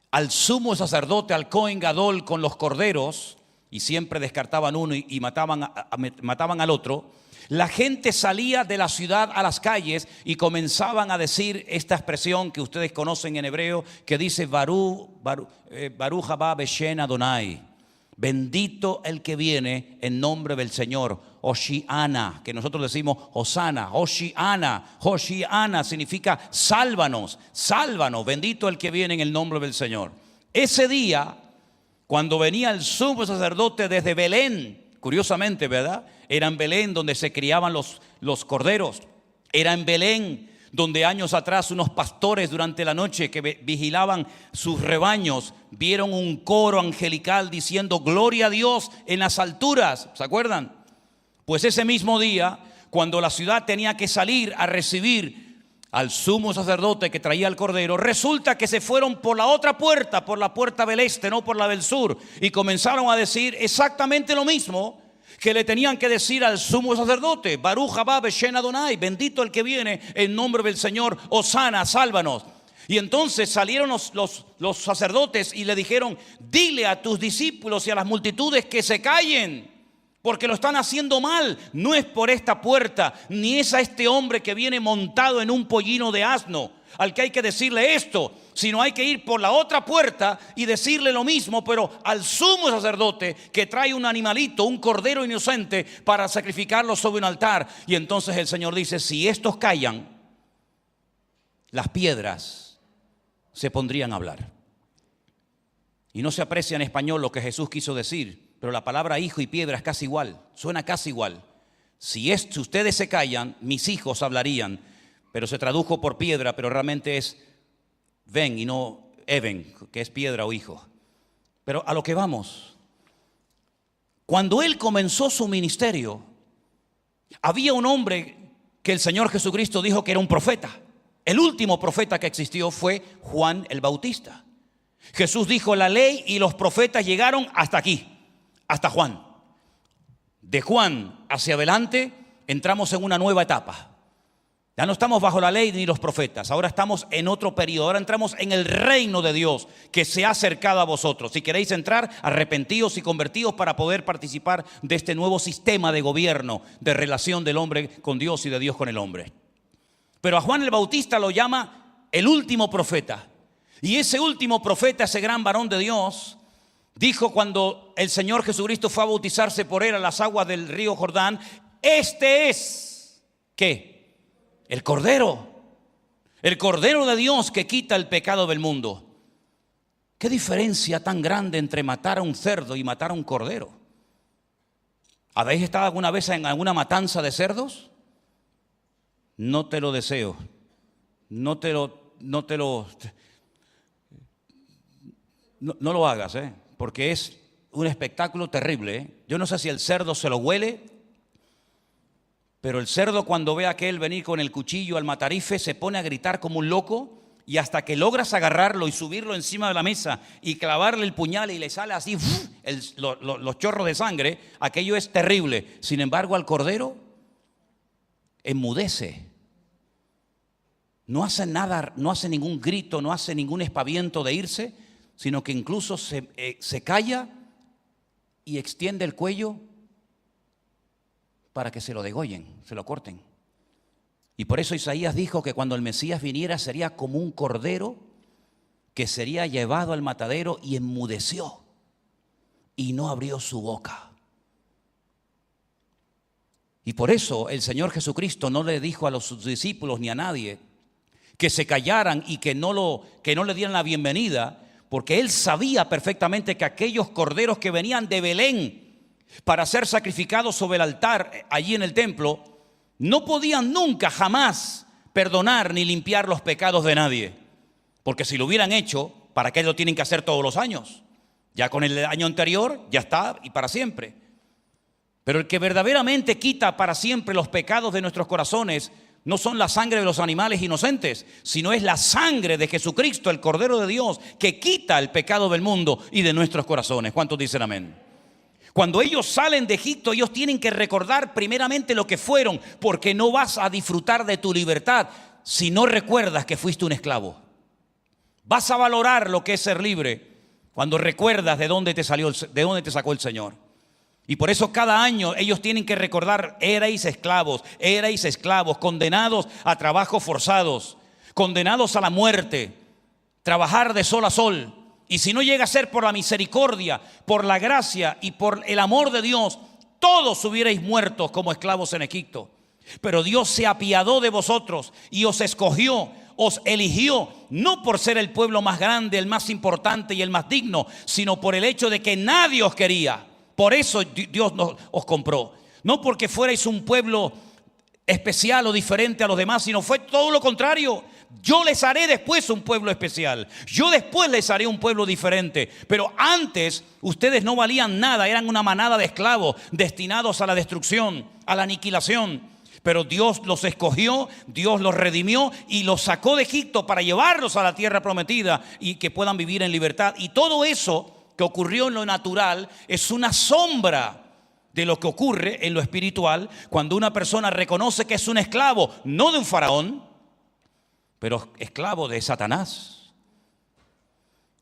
al sumo sacerdote, al Cohen Gadol, con los corderos, y siempre descartaban uno y mataban al otro, la gente salía de la ciudad a las calles y comenzaban a decir esta expresión que ustedes conocen en hebreo, que dice Baruch haba Beshem Adonai. Bendito el que viene en nombre del Señor. Hoshiana, que nosotros decimos Hosana. Hoshiana significa sálvanos, sálvanos. Bendito el que viene en el nombre del Señor. Ese día, cuando venía el sumo sacerdote desde Belén, curiosamente, ¿verdad? Era en Belén donde se criaban los corderos. Era en Belén donde años atrás unos pastores durante la noche que vigilaban sus rebaños vieron un coro angelical diciendo gloria a Dios en las alturas. ¿Se acuerdan? Pues ese mismo día, cuando la ciudad tenía que salir a recibir al sumo sacerdote que traía el cordero, resulta que se fueron por la otra puerta, por la puerta del este, no por la del sur, y comenzaron a decir exactamente lo mismo que le tenían que decir al sumo sacerdote. Baruch haba Beshem Adonai, bendito el que viene en nombre del Señor. Hosana, sálvanos. Y entonces salieron los sacerdotes y le dijeron: dile a tus discípulos y a las multitudes que se callen, porque lo están haciendo mal. No es por esta puerta, ni es a este hombre que viene montado en un pollino de asno al que hay que decirle esto, sino hay que ir por la otra puerta y decirle lo mismo, pero al sumo sacerdote que trae un animalito, un cordero inocente, para sacrificarlo sobre un altar. Y entonces el Señor dice: si estos callan, las piedras se pondrían a hablar. Y no se aprecia en español lo que Jesús quiso decir, pero la palabra hijo y piedra es casi igual, suena casi igual. Si ustedes se callan, mis hijos hablarían. Pero se tradujo por piedra, pero realmente es ven y no even, que es piedra o hijo. Pero a lo que vamos, cuando él comenzó su ministerio, había un hombre que el Señor Jesucristo dijo que era un profeta. El último profeta que existió fue Juan el Bautista. Jesús dijo: la ley y los profetas llegaron hasta aquí, hasta Juan. De Juan hacia adelante entramos en una nueva etapa. Ya no estamos bajo la ley ni los profetas, ahora estamos en otro periodo, ahora entramos en el reino de Dios que se ha acercado a vosotros. Si queréis entrar, arrepentíos y convertíos para poder participar de este nuevo sistema de gobierno, de relación del hombre con Dios y de Dios con el hombre. Pero a Juan el Bautista lo llama el último profeta. Y ese último profeta, ese gran varón de Dios, dijo cuando el Señor Jesucristo fue a bautizarse por él a las aguas del río Jordán: este es, ¿qué? El Cordero de Dios que quita el pecado del mundo. ¿Qué diferencia tan grande entre matar a un cerdo y matar a un cordero? ¿Habéis estado alguna vez en alguna matanza de cerdos? No te lo deseo. No lo hagas, porque es un espectáculo terrible. Yo no sé si el cerdo se lo huele, pero el cerdo, cuando ve a aquel venir con el cuchillo al matarife, se pone a gritar como un loco, y hasta que logras agarrarlo y subirlo encima de la mesa y clavarle el puñal y le sale así los chorros de sangre, aquello es terrible. Sin embargo, al cordero enmudece. No hace nada, no hace ningún grito, no hace ningún espaviento de irse, sino que incluso se calla y extiende el cuello para que se lo degollen, se lo corten. Y por eso Isaías dijo que cuando el Mesías viniera sería como un cordero que sería llevado al matadero, y enmudeció y no abrió su boca. Y por eso el Señor Jesucristo no le dijo a los discípulos ni a nadie que se callaran y que no le dieran la bienvenida, porque él sabía perfectamente que aquellos corderos que venían de Belén para ser sacrificados sobre el altar allí en el templo, no podían nunca, jamás perdonar ni limpiar los pecados de nadie. Porque si lo hubieran hecho, ¿para qué lo tienen que hacer todos los años? Ya con el año anterior, ya está, y para siempre. Pero el que verdaderamente quita para siempre los pecados de nuestros corazones no son la sangre de los animales inocentes, sino es la sangre de Jesucristo, el Cordero de Dios, que quita el pecado del mundo y de nuestros corazones. ¿Cuántos dicen amén? Cuando ellos salen de Egipto, ellos tienen que recordar primeramente lo que fueron, porque no vas a disfrutar de tu libertad si no recuerdas que fuiste un esclavo. Vas a valorar lo que es ser libre cuando recuerdas de dónde te sacó el Señor. Y por eso cada año ellos tienen que recordar: erais esclavos, condenados a trabajos forzados, condenados a la muerte, trabajar de sol a sol. Y si no llega a ser por la misericordia, por la gracia y por el amor de Dios, todos hubierais muerto como esclavos en Egipto. Pero Dios se apiadó de vosotros y os escogió, os eligió, no por ser el pueblo más grande, el más importante y el más digno, sino por el hecho de que nadie os quería. Por eso Dios os compró. No porque fuerais un pueblo especial o diferente a los demás, sino fue todo lo contrario. Yo les haré después un pueblo especial. Yo después les haré un pueblo diferente. Pero antes ustedes no valían nada. Eran una manada de esclavos destinados a la destrucción, a la aniquilación. Pero Dios los escogió, Dios los redimió y los sacó de Egipto para llevarlos a la tierra prometida y que puedan vivir en libertad. Y todo eso que ocurrió en lo natural es una sombra de lo que ocurre en lo espiritual cuando una persona reconoce que es un esclavo, no de un faraón, pero esclavo de Satanás,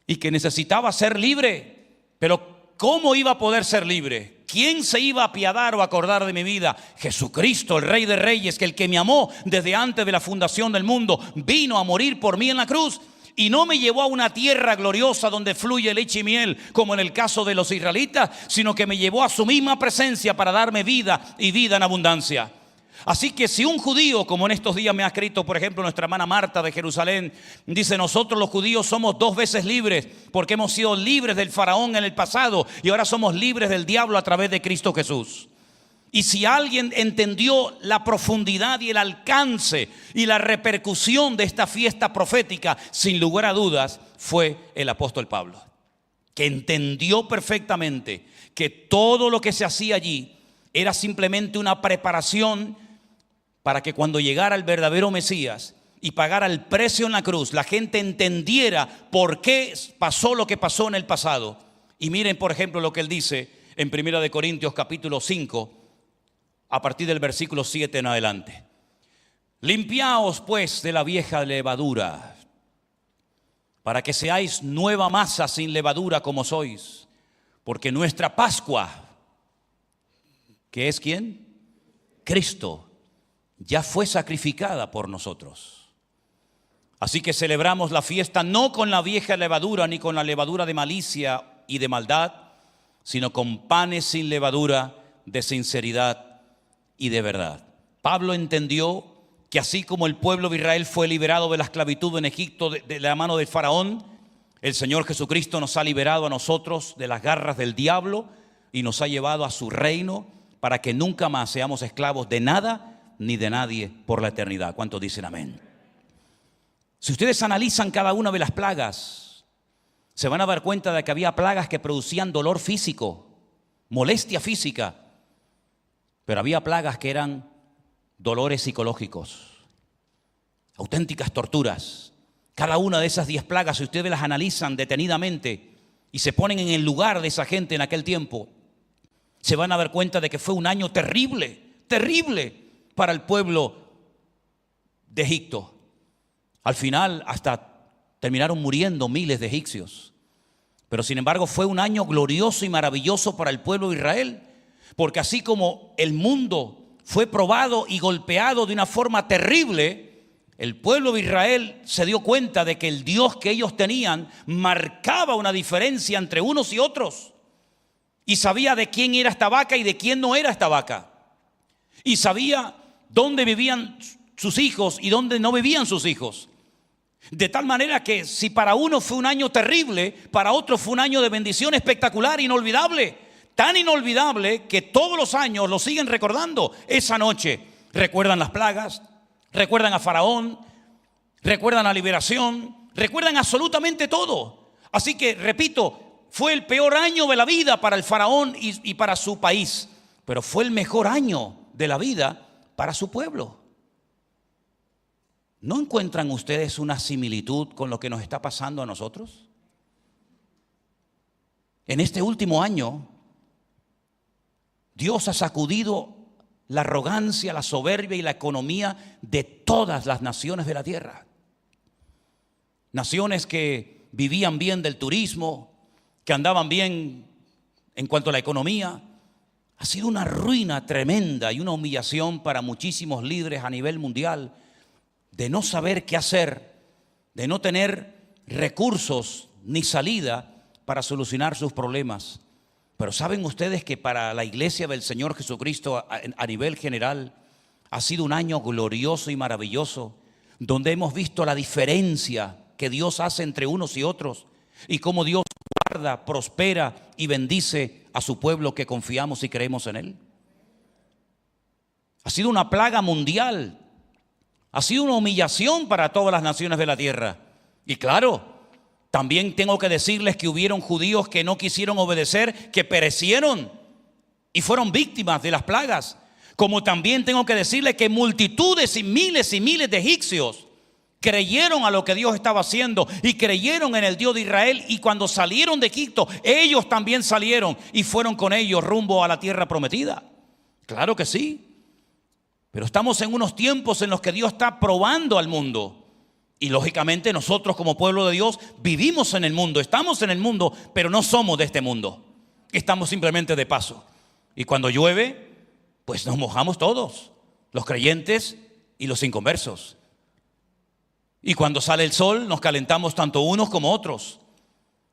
y que necesitaba ser libre. Pero ¿cómo iba a poder ser libre? ¿Quién se iba a apiadar o acordar de mi vida? Jesucristo, el Rey de Reyes, que el que me amó desde antes de la fundación del mundo, vino a morir por mí en la cruz. Y no me llevó a una tierra gloriosa donde fluye leche y miel, como en el caso de los israelitas, sino que me llevó a su misma presencia para darme vida y vida en abundancia. Así que si un judío, como en estos días me ha escrito, por ejemplo, nuestra hermana Marta de Jerusalén, dice: nosotros los judíos somos 2 veces libres, porque hemos sido libres del faraón en el pasado y ahora somos libres del diablo a través de Cristo Jesús. Y si alguien entendió la profundidad y el alcance y la repercusión de esta fiesta profética, sin lugar a dudas, fue el apóstol Pablo, que entendió perfectamente que todo lo que se hacía allí era simplemente una preparación para que cuando llegara el verdadero Mesías y pagara el precio en la cruz, la gente entendiera por qué pasó lo que pasó en el pasado. Y miren, por ejemplo, lo que él dice en 1 Corintios capítulo 5, a partir del versículo 7 en adelante. Limpiaos pues de la vieja levadura, para que seáis nueva masa sin levadura como sois, porque nuestra Pascua, ¿que es quién? Cristo, ya fue sacrificada por nosotros. Así que celebramos la fiesta no con la vieja levadura ni con la levadura de malicia y de maldad, sino con panes sin levadura de sinceridad y de verdad. Pablo entendió que así como el pueblo de Israel fue liberado de la esclavitud en Egipto de la mano del faraón, el Señor Jesucristo nos ha liberado a nosotros de las garras del diablo y nos ha llevado a su reino para que nunca más seamos esclavos de nada ni de nadie por la eternidad. ¿Cuántos dicen amén? Si ustedes analizan cada una de las plagas, se van a dar cuenta de que había plagas que producían dolor físico, molestia física, pero había plagas que eran dolores psicológicos, auténticas torturas. Cada una de esas 10 plagas, si ustedes las analizan detenidamente y se ponen en el lugar de esa gente en aquel tiempo, se van a dar cuenta de que fue un año terrible, terrible para el pueblo de Egipto. Al final hasta terminaron muriendo miles de egipcios. Pero sin embargo fue un año glorioso y maravilloso para el pueblo de Israel, porque así como el mundo fue probado y golpeado de una forma terrible, el pueblo de Israel se dio cuenta de que el Dios que ellos tenían marcaba una diferencia entre unos y otros. Y sabía de quién era esta vaca y de quién no era esta vaca. Y sabía dónde vivían sus hijos y dónde no vivían sus hijos. De tal manera que si para uno fue un año terrible, para otro fue un año de bendición espectacular, inolvidable. Tan inolvidable que todos los años lo siguen recordando. Esa noche recuerdan las plagas, recuerdan a Faraón, recuerdan la liberación, recuerdan absolutamente todo. Así que, repito, fue el peor año de la vida para el faraón y para su país, pero fue el mejor año de la vida para su pueblo. ¿No encuentran ustedes una similitud con lo que nos está pasando a nosotros? En este último año, Dios ha sacudido la arrogancia, la soberbia y la economía de todas las naciones de la tierra. Naciones que vivían bien del turismo, que andaban bien en cuanto a la economía, Ha sido una ruina tremenda y una humillación para muchísimos líderes a nivel mundial de no saber qué hacer, de no tener recursos ni salida para solucionar sus problemas. Pero ¿saben ustedes que para la iglesia del Señor Jesucristo a nivel general ha sido un año glorioso y maravilloso, donde hemos visto la diferencia que Dios hace entre unos y otros y cómo Dios guarda, prospera y bendice a su pueblo que confiamos y creemos en Él? Ha sido una plaga mundial, ha sido una humillación para todas las naciones de la tierra. Y claro, también tengo que decirles que hubieron judíos que no quisieron obedecer, que perecieron y fueron víctimas de las plagas. Como también tengo que decirles que multitudes y miles de egipcios creyeron a lo que Dios estaba haciendo y creyeron en el Dios de Israel, y cuando salieron de Egipto, ellos también salieron y fueron con ellos rumbo a la tierra prometida. Claro que sí, pero estamos en unos tiempos en los que Dios está probando al mundo. Y lógicamente nosotros como pueblo de Dios vivimos en el mundo, estamos en el mundo, pero no somos de este mundo. Estamos simplemente de paso. Y cuando llueve, pues nos mojamos todos, los creyentes y los inconversos. Y cuando sale el sol, nos calentamos tanto unos como otros.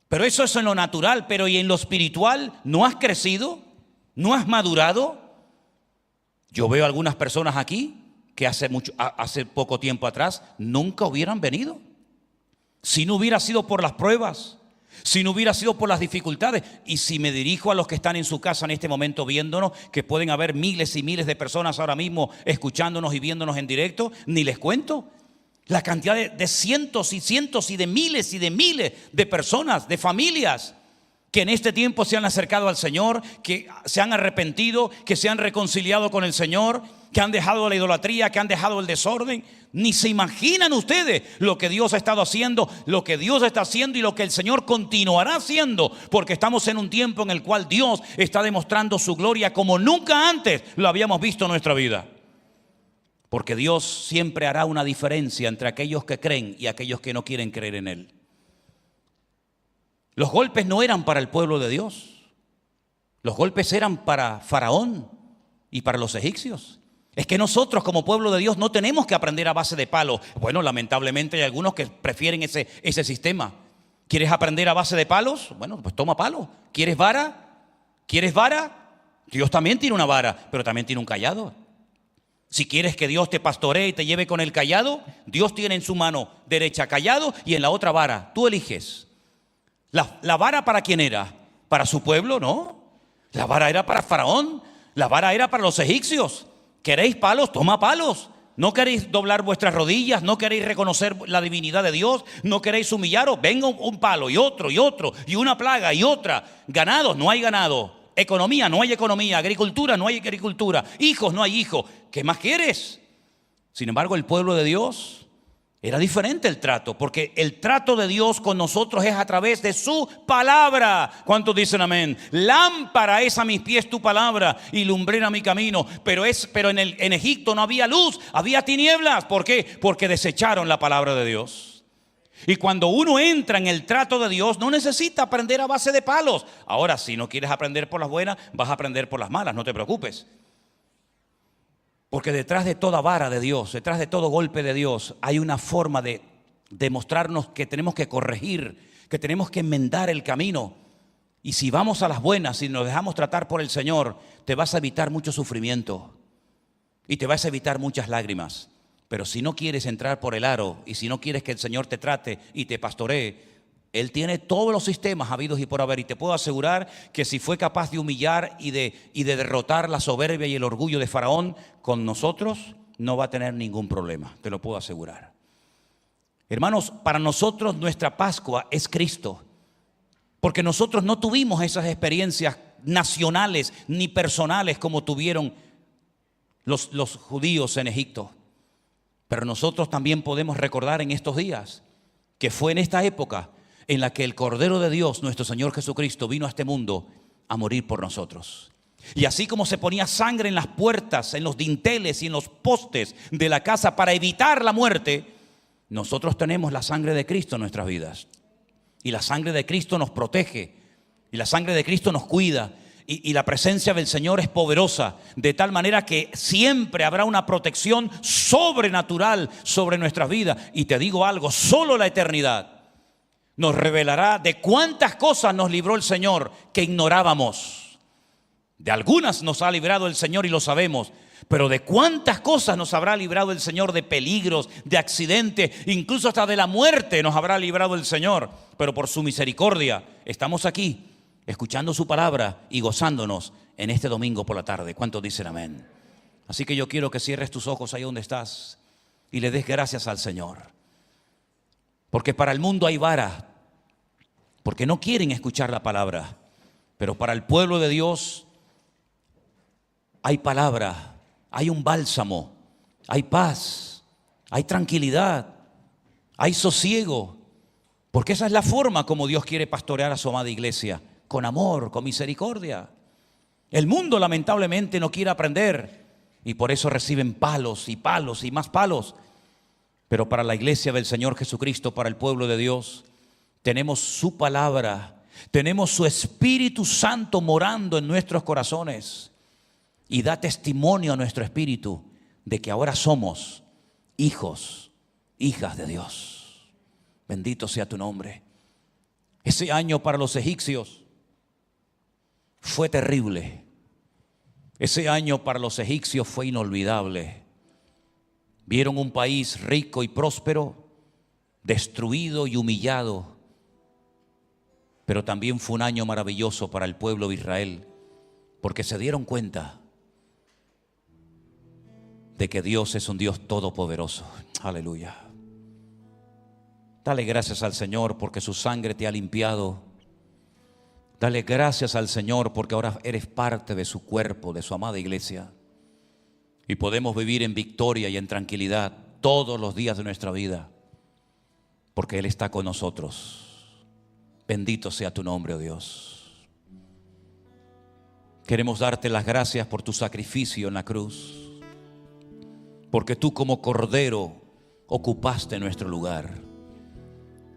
Pero eso es en lo natural, pero ¿y en lo espiritual? ¿No has crecido? ¿No has madurado? Yo veo algunas personas aquí que hace poco tiempo atrás nunca hubieran venido. Si no hubiera sido por las pruebas, si no hubiera sido por las dificultades. Y si me dirijo a los que están en su casa en este momento viéndonos, que pueden haber miles y miles de personas ahora mismo escuchándonos y viéndonos en directo, ni les cuento la cantidad de cientos y cientos y de miles de personas, de familias que en este tiempo se han acercado al Señor, que se han arrepentido, que se han reconciliado con el Señor, que han dejado la idolatría, que han dejado el desorden. Ni se imaginan ustedes lo que Dios ha estado haciendo, lo que Dios está haciendo y lo que el Señor continuará haciendo, porque estamos en un tiempo en el cual Dios está demostrando su gloria como nunca antes lo habíamos visto en nuestra vida. Porque Dios siempre hará una diferencia entre aquellos que creen y aquellos que no quieren creer en Él. Los golpes no eran para el pueblo de Dios. Los golpes eran para Faraón y para los egipcios. Es que nosotros como pueblo de Dios no tenemos que aprender a base de palo. Bueno, lamentablemente hay algunos que prefieren ese sistema. ¿Quieres aprender a base de palos? Bueno, pues toma palo. ¿Quieres vara? ¿Quieres vara? Dios también tiene una vara, pero también tiene un cayado. Si quieres que Dios te pastoree y te lleve con el cayado, Dios tiene en su mano derecha cayado y en la otra vara. Tú eliges. ¿La vara para quién era? ¿Para su pueblo? No. La vara era para Faraón. La vara era para los egipcios. ¿Queréis palos? Toma palos. ¿No queréis doblar vuestras rodillas? ¿No queréis reconocer la divinidad de Dios? ¿No queréis humillaros? Venga un palo y otro y una plaga y otra. Ganados, no hay ganado. Economía, no hay economía. Agricultura, no hay agricultura. Hijos, no hay hijos. ¿Qué más quieres? Sin embargo, el pueblo de Dios era diferente el trato, porque el trato de Dios con nosotros es a través de su palabra. ¿Cuántos dicen amén? Lámpara es a mis pies tu palabra y lumbrera mi camino. Pero en Egipto no había luz, había tinieblas. ¿Por qué? Porque desecharon la palabra de Dios. Y cuando uno entra en el trato de Dios, no necesita aprender a base de palos. Ahora, si no quieres aprender por las buenas, vas a aprender por las malas, no te preocupes. Porque detrás de toda vara de Dios, detrás de todo golpe de Dios, hay una forma de demostrarnos que tenemos que corregir, que tenemos que enmendar el camino. Y si vamos a las buenas, si nos dejamos tratar por el Señor, te vas a evitar mucho sufrimiento y te vas a evitar muchas lágrimas. Pero si no quieres entrar por el aro y si no quieres que el Señor te trate y te pastoree, Él tiene todos los sistemas habidos y por haber, y te puedo asegurar que si fue capaz de humillar y de derrotar la soberbia y el orgullo de Faraón, con nosotros no va a tener ningún problema, te lo puedo asegurar. Hermanos, para nosotros nuestra Pascua es Cristo, porque nosotros no tuvimos esas experiencias nacionales ni personales como tuvieron los judíos en Egipto. Pero nosotros también podemos recordar en estos días que fue en esta época en la que el Cordero de Dios, nuestro Señor Jesucristo, vino a este mundo a morir por nosotros. Y así como se ponía sangre en las puertas, en los dinteles y en los postes de la casa para evitar la muerte, nosotros tenemos la sangre de Cristo en nuestras vidas. Y la sangre de Cristo nos protege. Y la sangre de Cristo nos cuida. Y la presencia del Señor es poderosa, de tal manera que siempre habrá una protección sobrenatural sobre nuestras vidas. Y te digo algo, solo la eternidad nos revelará de cuántas cosas nos libró el Señor que ignorábamos. De algunas nos ha librado el Señor y lo sabemos, pero de cuántas cosas nos habrá librado el Señor, de peligros, de accidentes, incluso hasta de la muerte nos habrá librado el Señor. Pero por su misericordia estamos aquí, escuchando su palabra y gozándonos en este domingo por la tarde. ¿Cuántos dicen amén? Así que yo quiero que cierres tus ojos ahí donde estás y le des gracias al Señor. Porque para el mundo hay vara, porque no quieren escuchar la palabra. Pero para el pueblo de Dios hay palabra, hay un bálsamo, hay paz, hay tranquilidad, hay sosiego. Porque esa es la forma como Dios quiere pastorear a su amada iglesia. Con amor, con misericordia. El mundo lamentablemente no quiere aprender y por eso reciben palos y palos y más palos. Pero para la iglesia del Señor Jesucristo, para el pueblo de Dios, tenemos su palabra, tenemos su Espíritu Santo morando en nuestros corazones y da testimonio a nuestro espíritu de que ahora somos hijos, hijas de Dios. Bendito sea tu nombre. Ese año para los egipcios fue terrible. Ese año para los egipcios fue inolvidable. Vieron un país rico y próspero, destruido y humillado. Pero también fue un año maravilloso para el pueblo de Israel, porque se dieron cuenta de que Dios es un Dios todopoderoso. Aleluya. Dale gracias al Señor porque su sangre te ha limpiado. Dale gracias al Señor porque ahora eres parte de su cuerpo, de su amada iglesia. Y podemos vivir en victoria y en tranquilidad todos los días de nuestra vida, porque Él está con nosotros. Bendito sea tu nombre, oh Dios. Queremos darte las gracias por tu sacrificio en la cruz, porque tú como Cordero ocupaste nuestro lugar.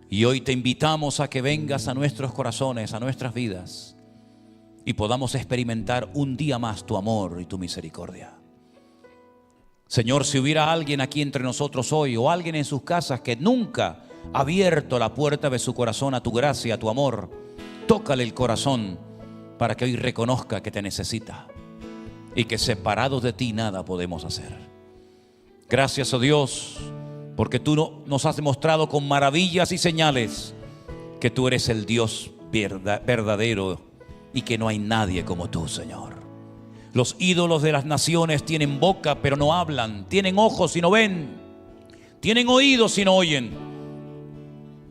Y hoy te invitamos a que vengas a nuestros corazones, a nuestras vidas, y podamos experimentar un día más tu amor y tu misericordia. Señor, si hubiera alguien aquí entre nosotros hoy, o alguien en sus casas que nunca ha abierto la puerta de su corazón a tu gracia, a tu amor, tócale el corazón para que hoy reconozca que te necesita y que separados de ti nada podemos hacer. Gracias, oh Dios, porque tú nos has demostrado con maravillas y señales que tú eres el Dios verdadero y que no hay nadie como tú, Señor. Los ídolos de las naciones tienen boca pero no hablan, tienen ojos y no ven, tienen oídos y no oyen.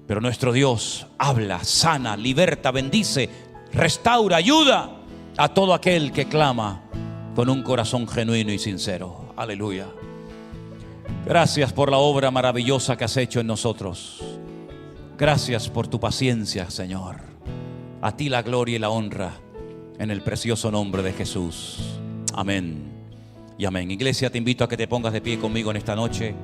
Pero nuestro Dios habla, sana, liberta, bendice, restaura, ayuda a todo aquel que clama con un corazón genuino y sincero. Aleluya. Gracias por la obra maravillosa que has hecho en nosotros. Gracias por tu paciencia, Señor. A ti la gloria y la honra en el precioso nombre de Jesús. Amén y amén. Iglesia, te invito a que te pongas de pie conmigo en esta noche.